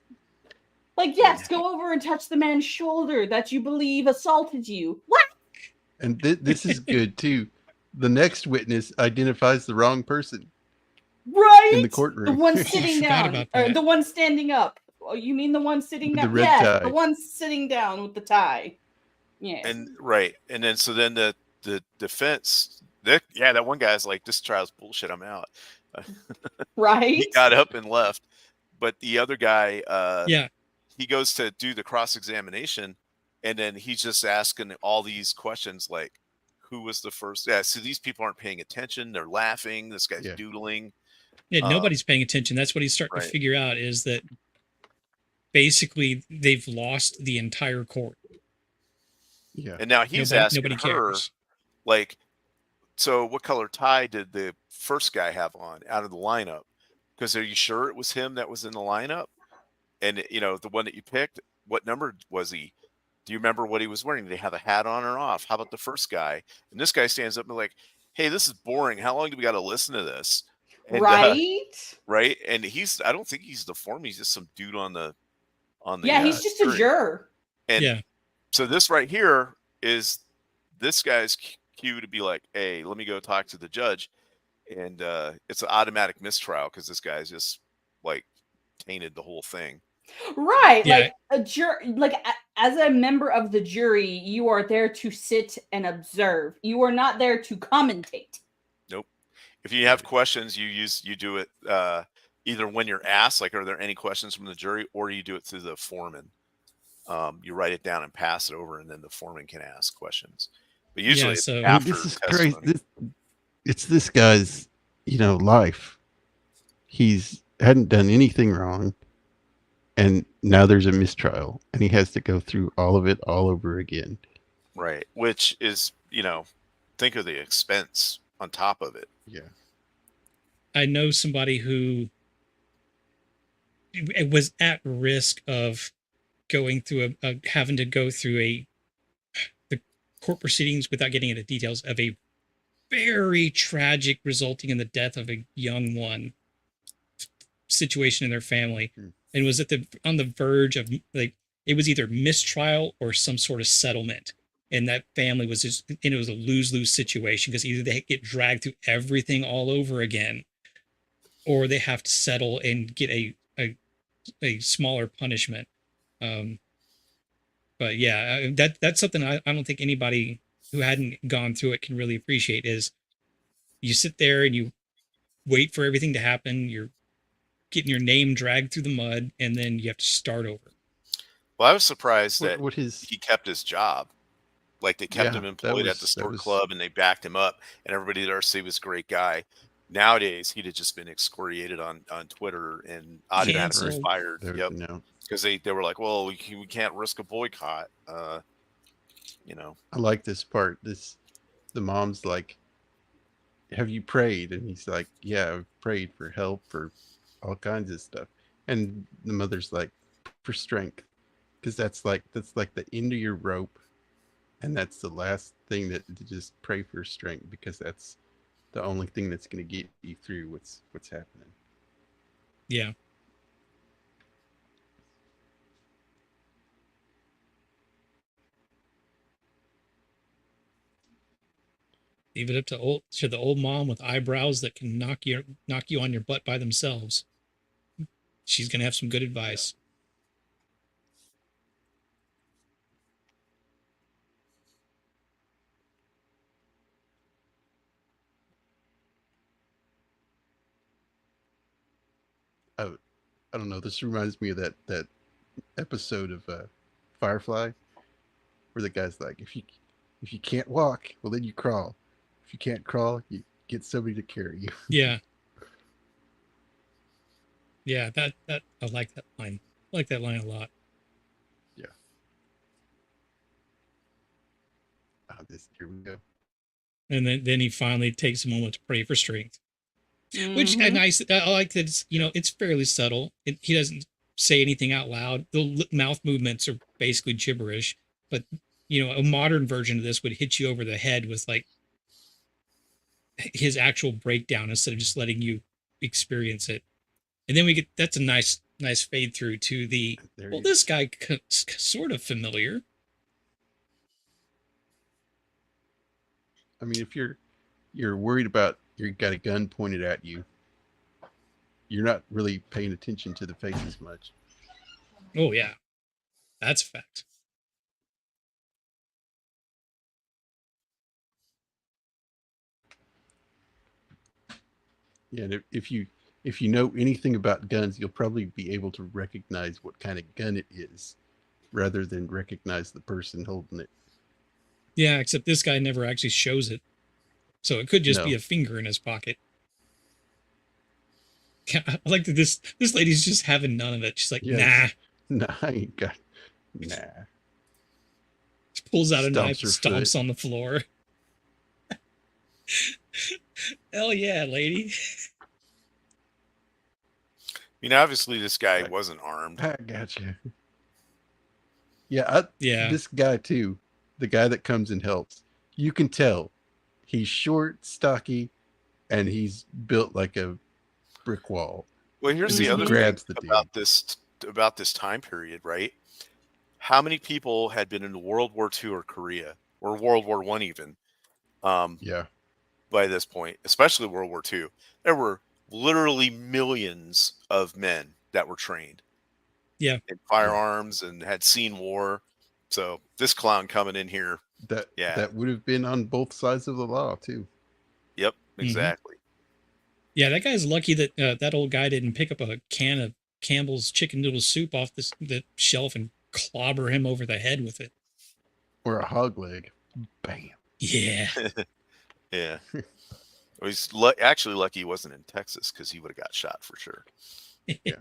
Like, yes, go over and touch the man's shoulder that you believe assaulted you. What? And this is good, too. The next witness identifies the wrong person. Right? in the courtroom. The one I sitting forgot down. about Or that. the one standing up. Oh, you mean the one sitting With the down? red Yes, tie. the one sitting down with the tie. Yes. And right, and then so then the defense, that one guy's like, this trial's bullshit, I'm out. Right? He got up and left, but the other guy, Yeah, he goes to do the cross examination, and then he's just asking all these questions like, who was the first? Yeah, so these people aren't paying attention. They're laughing. This guy's Yeah. doodling. yeah. Um, Nobody's paying attention. That's what he's starting right. to figure out is that basically they've lost the entire court. Yeah. And now he's asking Nobody her, cares. like, so what color tie did the first guy have on out of the lineup? Because are you sure it was him that was in the lineup? And the one that you picked, what number was he? Do you remember what he was wearing? Did he have a hat on or off? How about the first guy? And this guy stands up and like, hey, this is boring. How long do we got to listen to this? And Right? right. And I don't think he's the foreman. He's just some dude on the Yeah, he's just a jury. juror. And Yeah, so this right here is this guy's cue to be like, hey, let me go talk to the judge. And it's an automatic mistrial because this guy's just like tainted the whole thing. Right. Yeah. Like as a member of the jury, you are there to sit and observe. You are not there to commentate. Nope. If you have questions, you do it either when you're asked, like, are there any questions from the jury, or you do it through the foreman. You write it down and pass it over, and then the foreman can ask questions. But usually it's so- after this is testimony. crazy. It's this guy's, life. He's hadn't done anything wrong, and now there's a mistrial, and he has to go through all of it all over again. Right. Which is, think of the expense on top of it. Yeah. I know somebody who was at risk of going through having to go through the court proceedings without getting into details of a very tragic resulting in the death of a young one situation in their family, and was on the verge of, like, it was either mistrial or some sort of settlement, and that family was just, and it was a lose-lose situation because either they get dragged through everything all over again, or they have to settle and get a smaller punishment. But yeah, that's something I don't think anybody who hadn't gone through it can really appreciate. Is you sit there and you wait for everything to happen. You're getting your name dragged through the mud, and then you have to start over. Well, I was surprised that What his he kept his job. Like, they kept him employed at the sport club, and they backed him up, and everybody there said he was a great guy. Nowadays, he'd have just been excoriated on Twitter and automatically Canceled. fired. there was Yep. no. Because they were like, well, we can't risk a boycott. I like this part. The mom's like, have you prayed? And he's like, yeah, I've prayed for help, for all kinds of stuff. And the mother's like, for strength, because that's like the end of your rope, and that's the last thing to just pray for strength, because that's the only thing that's going to get you through what's happening. Yeah. Leave it up to the old mom with eyebrows that can knock you on your butt by themselves. She's gonna have some good advice. I don't know. This reminds me of that episode of Firefly, where the guy's like, if you can't walk, well then you crawl. If you can't crawl, you get somebody to carry you. Yeah. Yeah, that I like that line. I like that line a lot. Yeah. Here we go. And then he finally takes a moment to pray for strength. Which Mhm. I like that it's fairly subtle. He doesn't say anything out loud. The mouth movements are basically gibberish, but a modern version of this would hit you over the head with like his actual breakdown instead of just letting you experience it. And then that's a nice fade through to this guy sort of familiar. I mean, if you're worried about, you got a gun pointed at you, you're not really paying attention to the face as much. Oh yeah, that's a fact. Yeah, and if you know anything about guns, you'll probably be able to recognize what kind of gun it is, rather than recognize the person holding it. Yeah, except this guy never actually shows it, so it could just be No. a finger in his pocket. I like that this lady's just having none of it. She's like, Yeah, nah. Nah, I ain't got. Nah. She pulls out a knife, Stomps her stomps foot. on the floor. Hell yeah, lady. I mean, obviously, this guy Right. wasn't armed. I gotcha. Yeah, Yeah. this guy too, the guy that comes and helps. You can tell he's short, stocky, and he's built like a brick wall. Well, here's He the other thing grabs the dude. about this time period, right? How many people had been in World War II or Korea or World War I even? Yeah, By this point, especially World War II, there were literally millions of men that were trained. Yeah. In firearms and had seen war. So this clown coming in here, that would have been on both sides of the law too. Yep, exactly. Yeah, that guy's lucky that that old guy didn't pick up a can of Campbell's chicken noodle soup off the shelf and clobber him over the head with it. Or a hog leg. Bam. Yeah. Yeah. Well, he's actually lucky he wasn't in Texas because he would have got shot for sure. Yeah.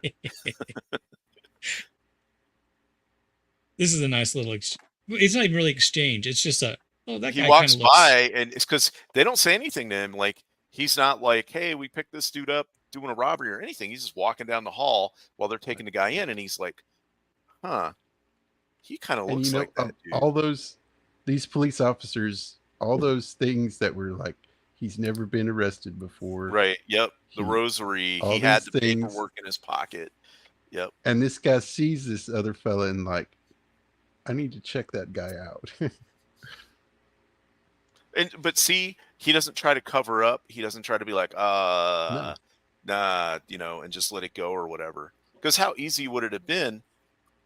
This is a nice little. It's not even really exchange. It's just a. Oh, that He guy walks kinda looks... by, and it's because they don't say anything to him. Like, he's not like, "Hey, we picked this dude up doing a robbery or anything." He's just walking down the hall while they're taking the guy in, and he's like, "Huh, he kind of And looks you know, like that dude." all these police officers, all those things that were like, he's never been arrested before. Right. Yep. The He- rosary. all He had these the things. paperwork in his pocket. Yep. And this guy sees this other fella and like, I need to check that guy out. But see, he doesn't try to cover up. He doesn't try to be like, No. nah, and just let it go or whatever. Because how easy would it have been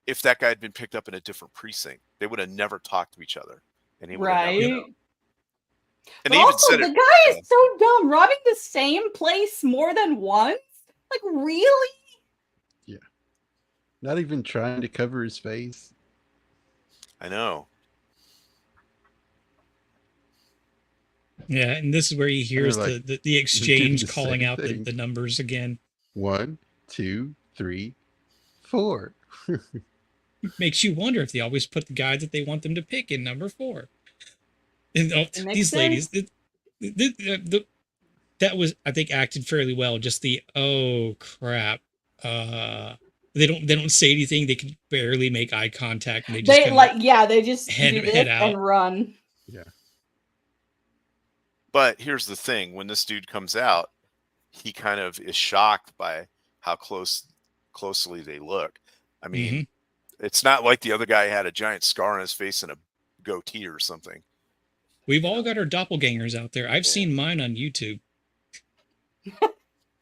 if that guy had been picked up in a different precinct? They would have never talked to each other, and he would have Right. never known. And But they even also, said the it. guy is so dumb. Robbing the same place more than once? Like, really? Not even trying to cover his face. I know. Yeah, and this is where he hears like, the exchange the calling same out thing. the numbers again. 1, 2, 3, 4. Makes you wonder if they always put the guy that they want them to pick in number 4. And It makes these ladies, sense. that was, I think, acted fairly well. Just the oh crap, they don't say anything. They can barely make eye contact, and they just they just head do this out. and run. Yeah. But here's the thing: when this dude comes out, he kind of is shocked by how closely they look. I mean, it's not like the other guy had a giant scar on his face and a goatee or something. We've all got our doppelgangers out there. I've seen mine on YouTube.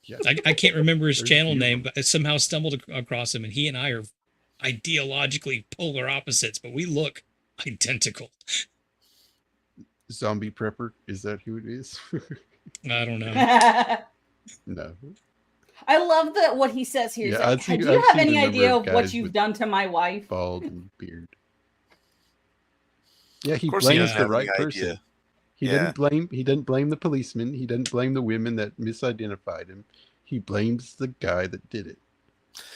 Yeah. I can't remember his There's channel a few name, of but I somehow stumbled across him, and he and I are ideologically polar opposites, but we look identical. Zombie prepper, is that who it is? I don't know. No. I love that what he says here. He's Yeah, like, I've seen- do you I've have seen any a number idea of of what guys you've with- done to my wife? Bald and beard. Yeah, he Of course he blames doesn't the have right any person. idea. He Yeah. didn't blame the policeman. He didn't blame the women that misidentified him. He blames the guy that did it.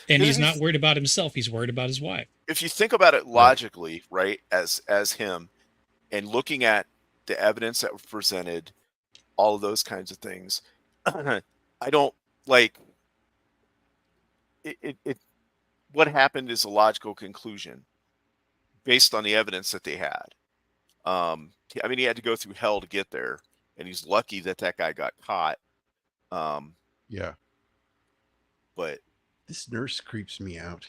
And Because he's if not you- worried about himself. He's worried about his wife. If you think about it logically, right, as him, and looking at the evidence that was presented, all of those kinds of things, I don't like it. What happened is a logical conclusion based on the evidence that they had. I mean, he had to go through hell to get there, and he's lucky that guy got caught. Yeah. But This nurse creeps me out.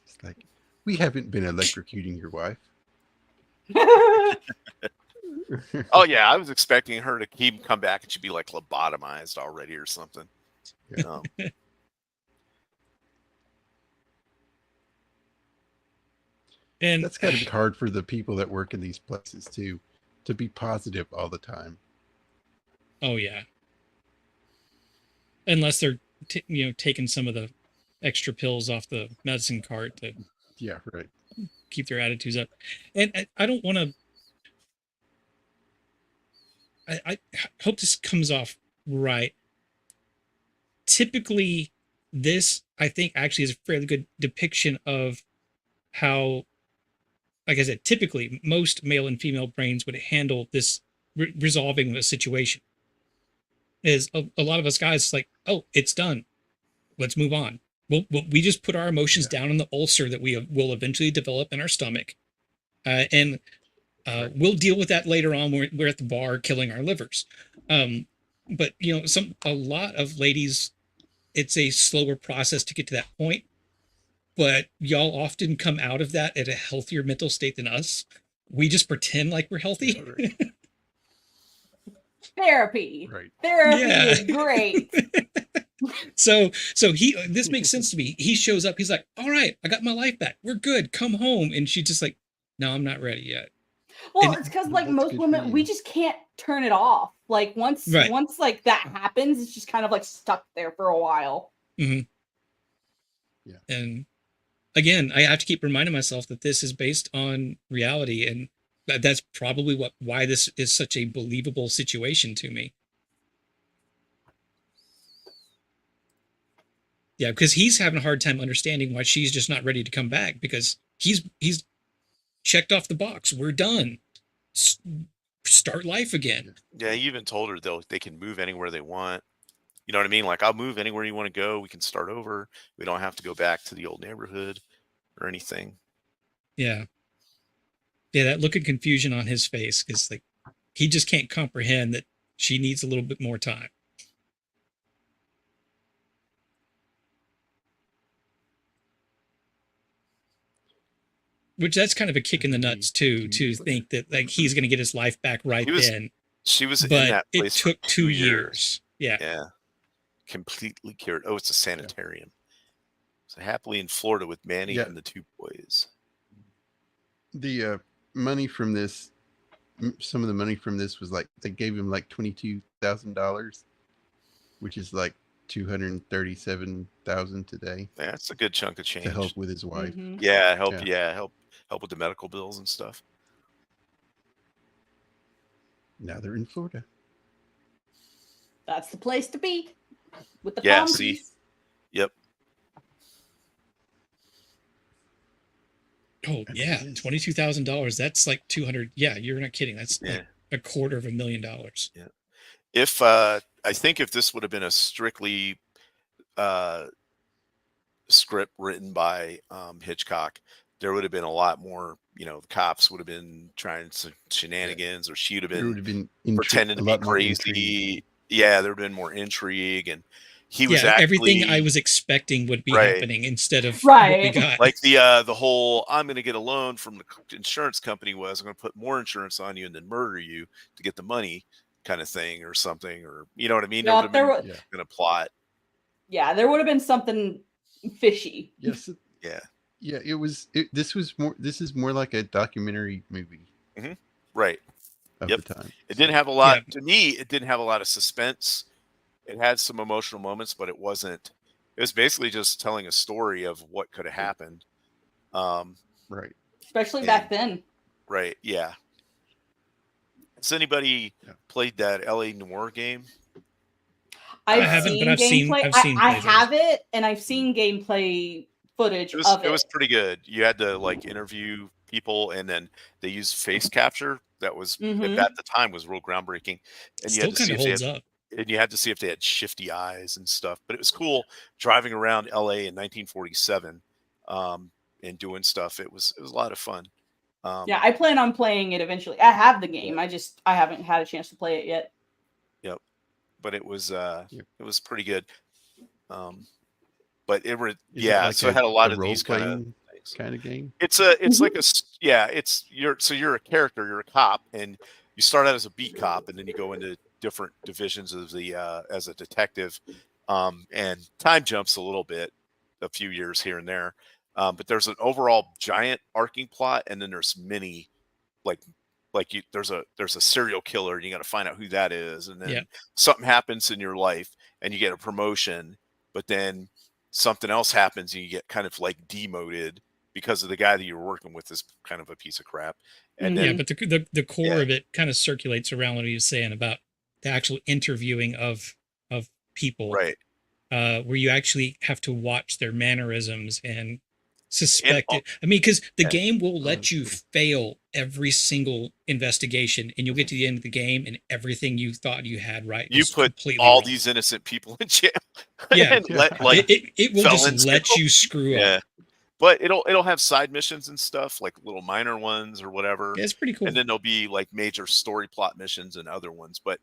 It's like, we haven't been electrocuting your wife. oh yeah, I was expecting her to come back and she'd be like lobotomized already or something. Yeah. And That's got to be hard for the people that work in these places too, to be positive all the time. oh yeah, unless they're taking some of the extra pills off the medicine cart to Yeah, right. keep their attitudes up. And I don't want to. I hope this comes off right. Typically, this I think actually is a fairly good depiction of how, like I said, typically most male and female brains would handle this resolving the situation. Is a lot of us guys like, oh, it's done, let's move on. We just put our emotions down in the ulcer that we will eventually develop in our stomach, and we'll deal with that later on. We're at the bar killing our livers. But a lot of ladies, it's a slower process to get to that point. But y'all often come out of that at a healthier mental state than us. We just pretend like we're healthy. Yeah, right. Therapy. Right. Therapy Yeah. is great. So this makes sense to me. He shows up. He's like, "All right, I got my life back. We're good. Come home." And she's just like, "No, I'm not ready yet." Well, And- it's because Well, like that's most good for women, we you. just can't turn it off. Like once Right. like that happens, it's just kind of like stuck there for a while. Mhm. Yeah. And again, I have to keep reminding myself that this is based on reality, and that's probably why this is such a believable situation to me. Yeah, because he's having a hard time understanding why she's just not ready to come back, because he's checked off the box. We're done. Start life again. Yeah, you even told her they can move anywhere they want. You know what I mean? Like, I'll move anywhere you want to go. We can start over. We don't have to go back to the old neighborhood or anything. Yeah. Yeah, that look of confusion on his face is like he just can't comprehend that she needs a little bit more time. Which that's kind of a kick in the nuts too, to think that like he's going to get his life back right then. She was in But that it place for took 2 years. Yeah. Yeah. Completely cured. Oh, it's a sanitarium. So happily in Florida with Manny Yeah. and the two boys. The money from this, some of the money from this was like they gave him like $22,000, which is like $237,000 today That's a good chunk of change. to help with his wife. Mhm. Yeah, help with the medical bills and stuff. Now they're in Florida. That's the place to be with the Yeah, palm see? trees. Yep. Oh And yeah, it is. $22,000. That's like 200. Yeah, you're not kidding. That's Yeah. like $250,000. If I think if this would have been a strictly script written by Hitchcock, there would have been a lot more. The cops would have been trying some shenanigans, or she would have There would been have been pretending a to be lot more intrigue. crazy. Yeah, there would have been more intrigue, and he was Yeah, actually everything I was expecting would be Right. happening instead of what we Right. got. like the whole I'm going to get a loan from the insurance company was I'm going to put more insurance on you and then murder you to get the money kind of thing or something, or you know what I mean? Yeah, There would have Yeah. been a plot. Yeah, there would have been something fishy. Yes. Yeah. Yeah. This is more like a documentary movie Right. of Yep. the time. It didn't have a lot to me. It didn't have a lot of suspense. It had some emotional moments, but it was basically just telling a story of what could have happened. Right. Especially back then. Right. Yeah. Has anybody played that LA Noire game? I I've haven't, seen but I've seen I playthroughs. have it, and I've seen gameplay footage of it. It was pretty good. You had to like interview people, and then they used face capture. That was Mhm. at the time was real groundbreaking. And you Still had to see kind of if they holds had, up. and you had to see if they had shifty eyes and stuff. But it was cool driving around LA in 1947 and doing stuff. It was a lot of fun. Yeah, I plan on playing it eventually. I have the game. I haven't had a chance to play it yet. Yep. But it was pretty good. But it Is it yeah, like so it had a lot of role these kind of playing kind of game. It's like you're a character, you're a cop, and you start out as a beat cop, and then you go into different divisions of the as a detective, and time jumps a little bit, a few years here and there, But there's an overall giant arcing plot, and then there's many like there's a serial killer, and you got to find out who that is, and then Yeah. something happens in your life, and you get a promotion, but then something else happens, and you get kind of like demoted because of the guy that you're working with is kind of a piece of crap, and Yeah, then but the core of it kind of circulates around what he was saying about the actual interviewing of people, right. where you actually have to watch their mannerisms and suspect al- it. I mean, because the Yeah. game will let you fail every single investigation, and you'll get to the end of the game, and everything you thought you had right You was put completely all wrong. these innocent people in jail, Yeah. and let like It will just felons let go. you screw Yeah. up. But it'll have side missions and stuff, like little minor ones or whatever. Yeah, it's pretty cool. And then there'll be like major story plot missions and other ones. But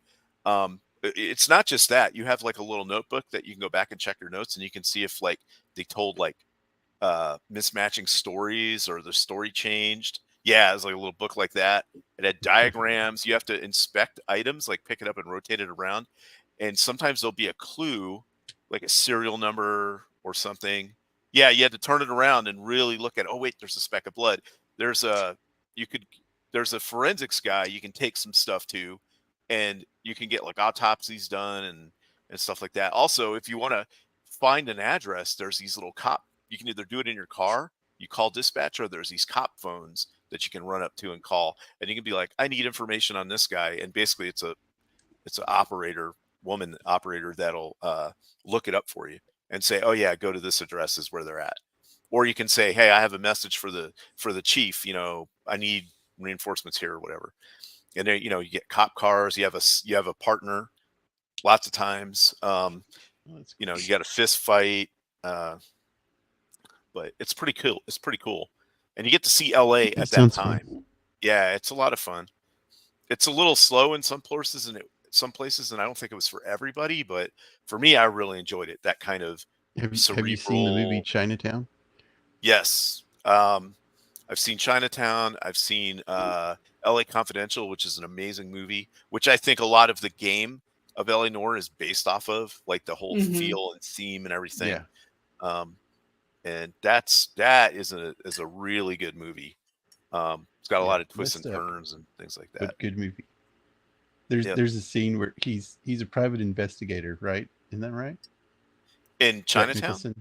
it's not just that. You have like a little notebook that you can go back and check your notes, and you can see if like they told like mismatching stories or the story changed. Yeah, it's like a little book like that. It had diagrams. You have to inspect items, like pick it up and rotate it around. And sometimes there'll be a clue, like a serial number or something. Yeah, you had to turn it around and really look at, oh wait, there's a speck of blood. There's a forensics guy you can take some stuff to, and you can get like autopsies done and stuff like that. Also, if you want to find an address, there's these little you can either do it in your car, you call dispatch, or there's these cop phones that you can run up to and call, and you can be like, I need information on this guy, and basically it's an woman operator that'll look it up for you and say, oh yeah, go to this address is where they're at. Or you can say, hey, I have a message for the chief, I need reinforcements here or whatever. And then you get cop cars, you have a partner lots of times. You got a fist fight, but it's pretty cool. It's pretty cool. And you get to see LA at that sounds time. fun. Yeah, it's a lot of fun. It's a little slow in some places, and I don't think it was for everybody, but for me, I really enjoyed it. That kind of Have you seen the movie cerebral. Chinatown? Yes. I've seen Chinatown. I've seen LA Confidential, which is an amazing movie, which I think a lot of the game of LA Noire is based off of, like the whole feel and theme and everything. Yeah. And that is a really good movie. It's got a lot of twists and turns and things like that. But good movie. There's a scene where he's a private investigator, right? Isn't that right? In Chinatown?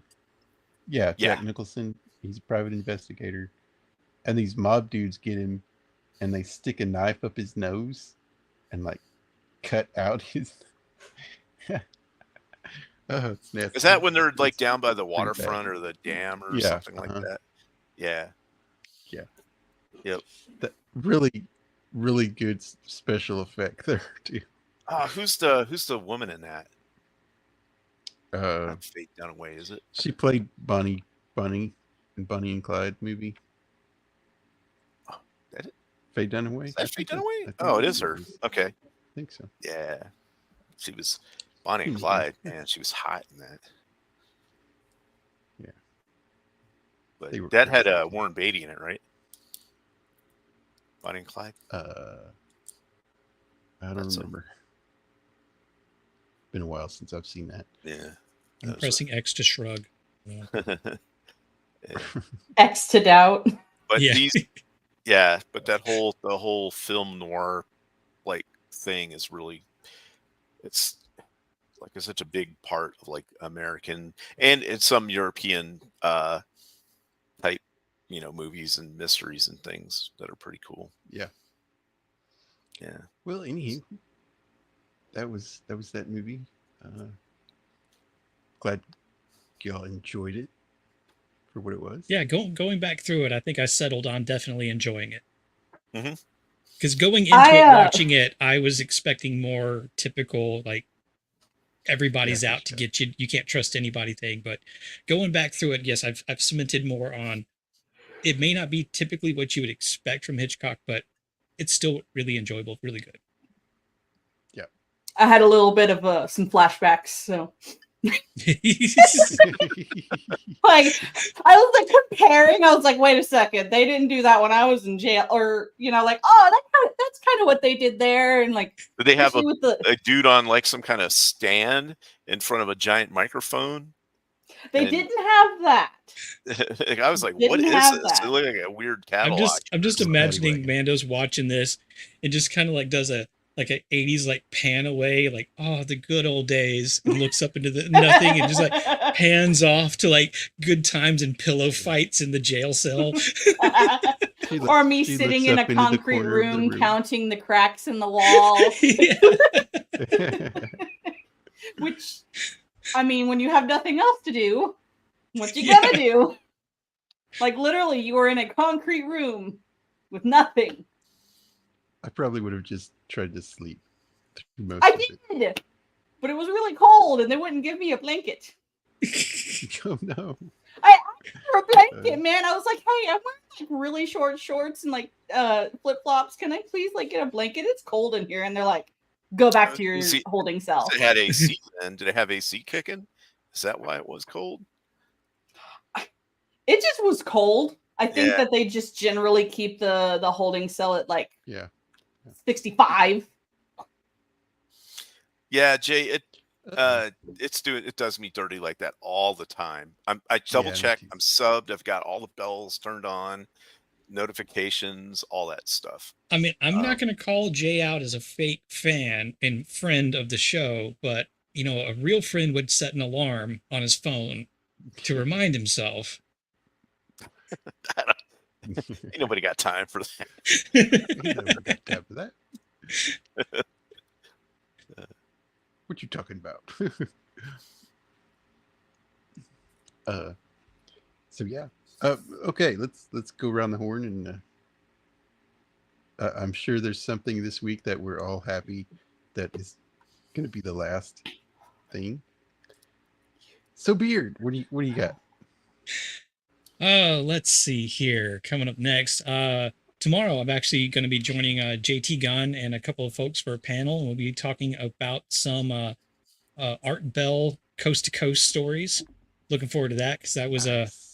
Yeah, Jack Nicholson. He's a private investigator. And these mob dudes get him, and they stick a knife up his nose and like cut out his oh, it's nasty. Is that when they're like down by the waterfront or the dam or something like that? Yeah. Yeah. Yep. That really, really good special effect there too. Who's the woman in that? Not Faith Dunaway, is it? She played Bunny in Bunny and Clyde movie. Oh, that it? Faye Dunaway? Is that Faye Dunaway? Oh, it is her. Okay. I think so. Yeah. She was Bonnie and Clyde, man. She was hot in that. Yeah. But that had Warren Beatty in it, right? Bonnie and Clyde? I don't remember. Been a while since I've seen that. Yeah. I'm pressing X to shrug. Yeah. X to doubt. But yeah. but the whole film noir like thing is really, it's like such a big part of like American and it's some European type, movies and mysteries and things that are pretty cool. Yeah. Yeah. Well, anywho, that was that movie. Glad y'all enjoyed it for what it was. Yeah, going back through it, I think I settled on definitely enjoying it. Mm-hmm. Because going into it, watching it, I was expecting more typical, like, everybody's out to get you, you can't trust anybody thing. But going back through it, yes, I've cemented more on, it may not be typically what you would expect from Hitchcock, but it's still really enjoyable, really good. Yeah. I had a little bit of some flashbacks, so... like I was like comparing, I was like, wait a second, they didn't do that when I was in jail, or like, oh, that's kind of what they did there. And like, did they have a dude on like some kind of stand in front of a giant microphone? They And- didn't have that. I was like, what Didn't is have this? that. It looked like a weird I'm catalog. just It's a paddy imagining wagon. Mando's watching this and just kind of like does a 80s like pan away, like, oh, the good old days, and looks up into the nothing and just like pans off to like good times and pillow fights in the jail cell. Or me she sitting looks in a up into the concrete corner of the room room. counting the cracks in the wall. Yeah. Which, I mean, when you have nothing else to do, what you Yeah. gonna do? Like literally, you were in a concrete room with nothing. I probably would have just tried to sleep through most I of it. did, but it was really cold, and they wouldn't give me a blanket. Oh no. I asked for a blanket, man. I was like, "Hey, I'm wearing like really short shorts and like flip flops. Can I please like get a blanket? It's cold in here." And they're like, "Go back to your See, holding cell." It had AC then. Did it have AC kicking? Is that why it was cold? It just was cold. I think Yeah. that they just generally keep the holding cell at like Yeah. 65. Yeah, Jay, it does me dirty like that all the time. I double me check. too. I'm subbed. I've got all the bells turned on, notifications, all that stuff. I mean, I'm not Um, going to call Jay out as a fake fan and friend of the show, but you know, a real friend would set an alarm on his phone to remind himself. Ain't nobody got time for that. Ain't nobody got time for that. What you talking about? So yeah. Okay, let's go around the horn and I'm sure there's something this week that we're all happy that is going to be the last thing. So Beard, what do you got? Oh, let's see here. Coming up next, tomorrow I'm actually going to be joining JT Gunn and a couple of folks for a panel, and we'll be talking about some Art Bell coast to coast stories. Looking forward to that because that was Nice.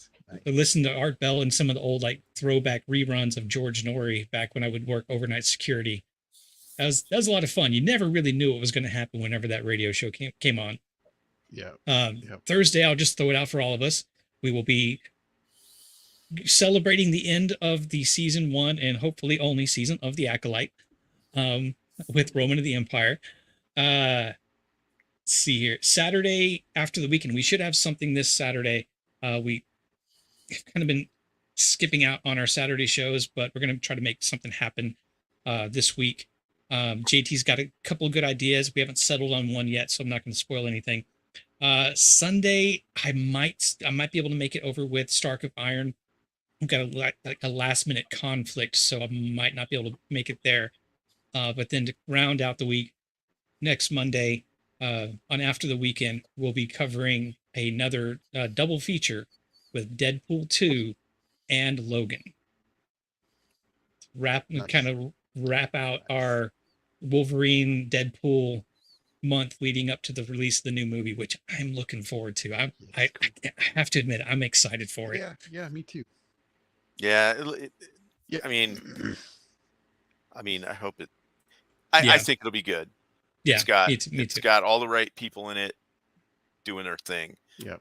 I listened to Art Bell and some of the old like throwback reruns of George Norrie back when I would work overnight security. That was a lot of fun. You never really knew what was going to happen whenever that radio show came on. Yeah. Yep. Thursday, I'll just throw it out for all of us. We will be celebrating the end of the season 1 and hopefully only season of The Acolyte with Roman of the Empire. Let's see here. Saturday after the weekend, we should have something this Saturday. We have kind of been skipping out on our Saturday shows, but we're going to try to make something happen this week. JT's got a couple of good ideas. We haven't settled on one yet, so I'm not going to spoil anything. Sunday, I might be able to make it over with Stark of Iron. I've got a last minute conflict, so I might not be able to make it there. But then to round out the week, next Monday, on After the Weekend, we'll be covering another double feature with Deadpool 2 and Logan. Nice. Kind of wrap out our Wolverine Deadpool month leading up to the release of the new movie, which I'm looking forward to. I have to admit, I'm excited for it. Yeah, me too. Yeah, Yeah. I mean, I hope it. Yeah. I think it'll be good. Yeah, me too. It's got all the right people in it doing their thing. Yeah.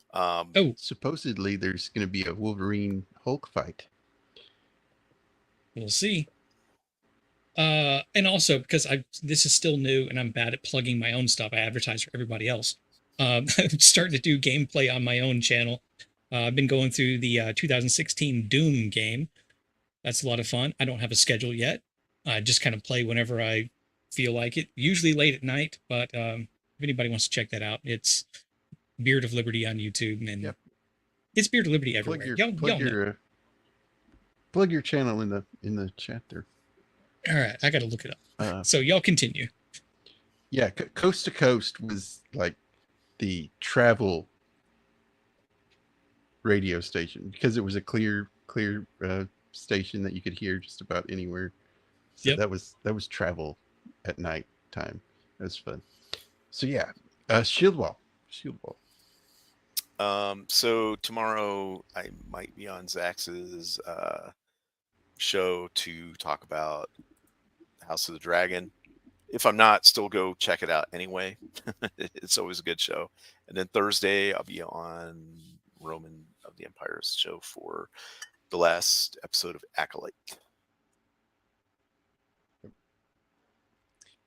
Supposedly there's going to be a Wolverine Hulk fight. We'll see. And also because this is still new and I'm bad at plugging my own stuff. I advertise for everybody else. I'm starting to do gameplay on my own channel. I've been going through the 2016 Doom game. That's a lot of fun. I don't have a schedule yet. I just kind of play whenever I feel like it, usually late at night. But if anybody wants to check that out, it's Beard of Liberty on YouTube. And Yep. It's Beard of Liberty everywhere. Plug your channel in the chat there. All right, I got to look it up. So y'all continue. Yeah, Coast to Coast was like the travel radio station because it was a clear station that you could hear just about anywhere. So Yep. that was travel at night time. That was fun. So yeah, Shieldwall. So tomorrow I might be on Zax's show to talk about House of the Dragon. If I'm not, still go check it out anyway. It's always a good show. And then Thursday I'll be on Roman of the Empire's show for the last episode of Acolyte.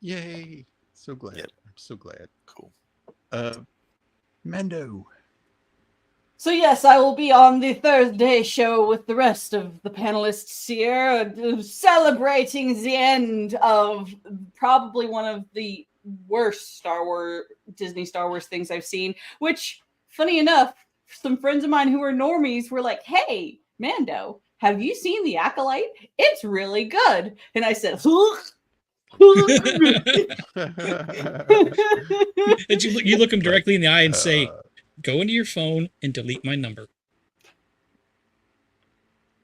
Yay! So glad. Yep. I'm so glad. Cool. Mando. So yes, I will be on the Thursday show with the rest of the panelists here, celebrating the end of probably one of the worst Disney Star Wars things I've seen, which, funny enough, some friends of mine who are normies were like, "Hey, Mando, have you seen The Acolyte? It's really good." And I said, And you look him directly in the eye and say, "Go into your phone and delete my number."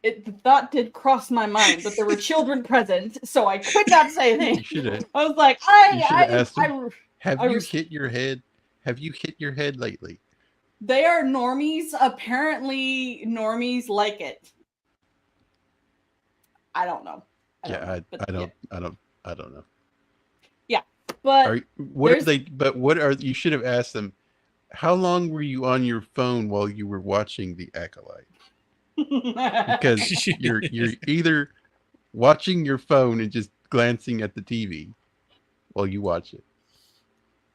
The thought did cross my mind, but there were children present, so I could not say anything. I was like, have you hit your head? Have you hit your head lately? They are normies. Apparently, normies like it. I don't know. I don't know. Yeah, but you should have asked them, how long were you on your phone while you were watching The Acolyte? Because you're either watching your phone and just glancing at the TV while you watch it.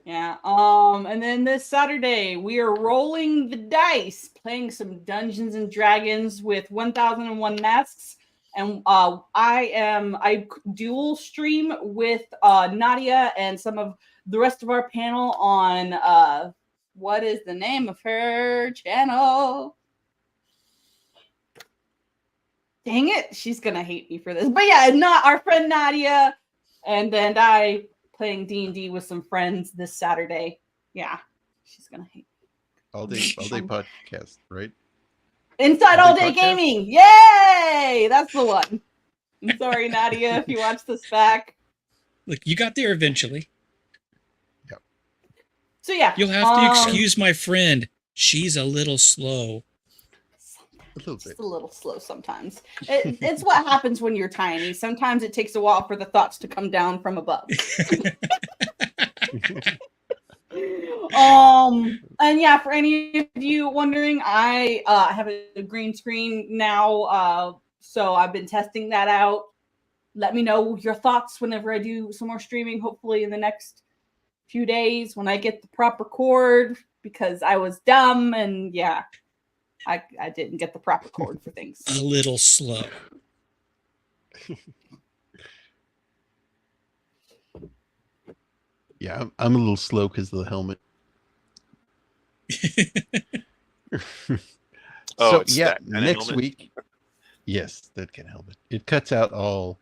Yeah. And then this Saturday we are rolling the dice, playing some Dungeons and Dragons with 1001 Masks. And I dual stream with Nadia and some of the rest of our panel on what is the name of her channel? Dang it, she's gonna hate me for this. But yeah, not our friend Nadia, and then I playing D&D with some friends this Saturday. Yeah, she's gonna hate me. All day podcast, right? Inside All Day Gaming. Yay! That's the one. I'm sorry, Nadia, if you watch this back. Look, you got there eventually. Yep. So yeah. You'll have to excuse my friend. She's a little slow. Just a little slow sometimes. It's what happens when you're tiny. Sometimes it takes a while for the thoughts to come down from above. And yeah, for any of you wondering, I have a green screen now, so I've been testing that out. Let me know your thoughts whenever I do some more streaming, hopefully in the next few days when I get the proper cord, because I was dumb and yeah, I didn't get the proper cord for things. A little slow. Yeah, I'm a little slow because of the helmet. So yeah, next helmet? Week. Yes, that kind of helmet. It cuts out all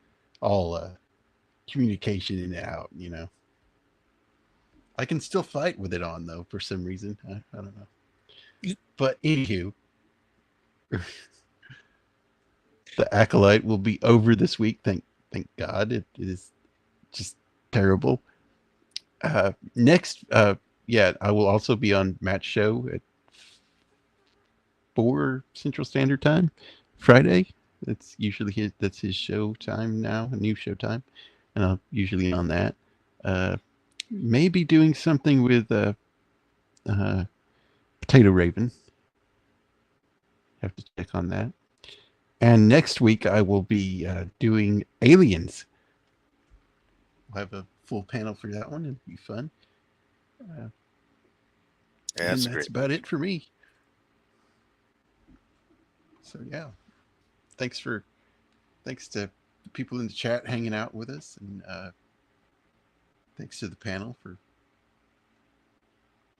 communication in and out. You know, I can still fight with it on though for some reason. I don't know. But anywho, the Acolyte will be over this week. Thank God. It is just terrible. Next, yeah, I will also be on Matt's show at 4 Central Standard Time, Friday. That's usually his show time now, a new show time, and I'll usually on that. Maybe doing something with Potato Raven. Have to check on that. And next week I will be doing Aliens. We'll have a full panel for that one. It'll be fun. Yeah, that's great. About it for me. So yeah, thanks to the people in the chat hanging out with us, and thanks to the panel for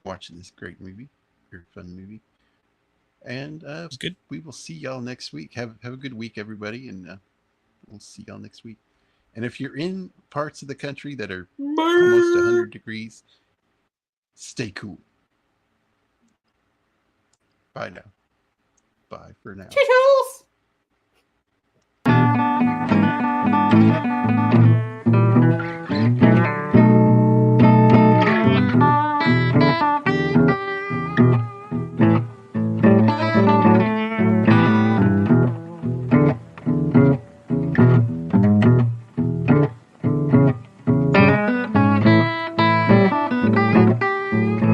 watching this great movie, very fun movie. And it's good. We will see y'all next week. Have a good week, everybody, and we'll see y'all next week. And if you're in parts of the country that are almost 100 degrees, stay cool. Bye now. Bye for now. Toodles!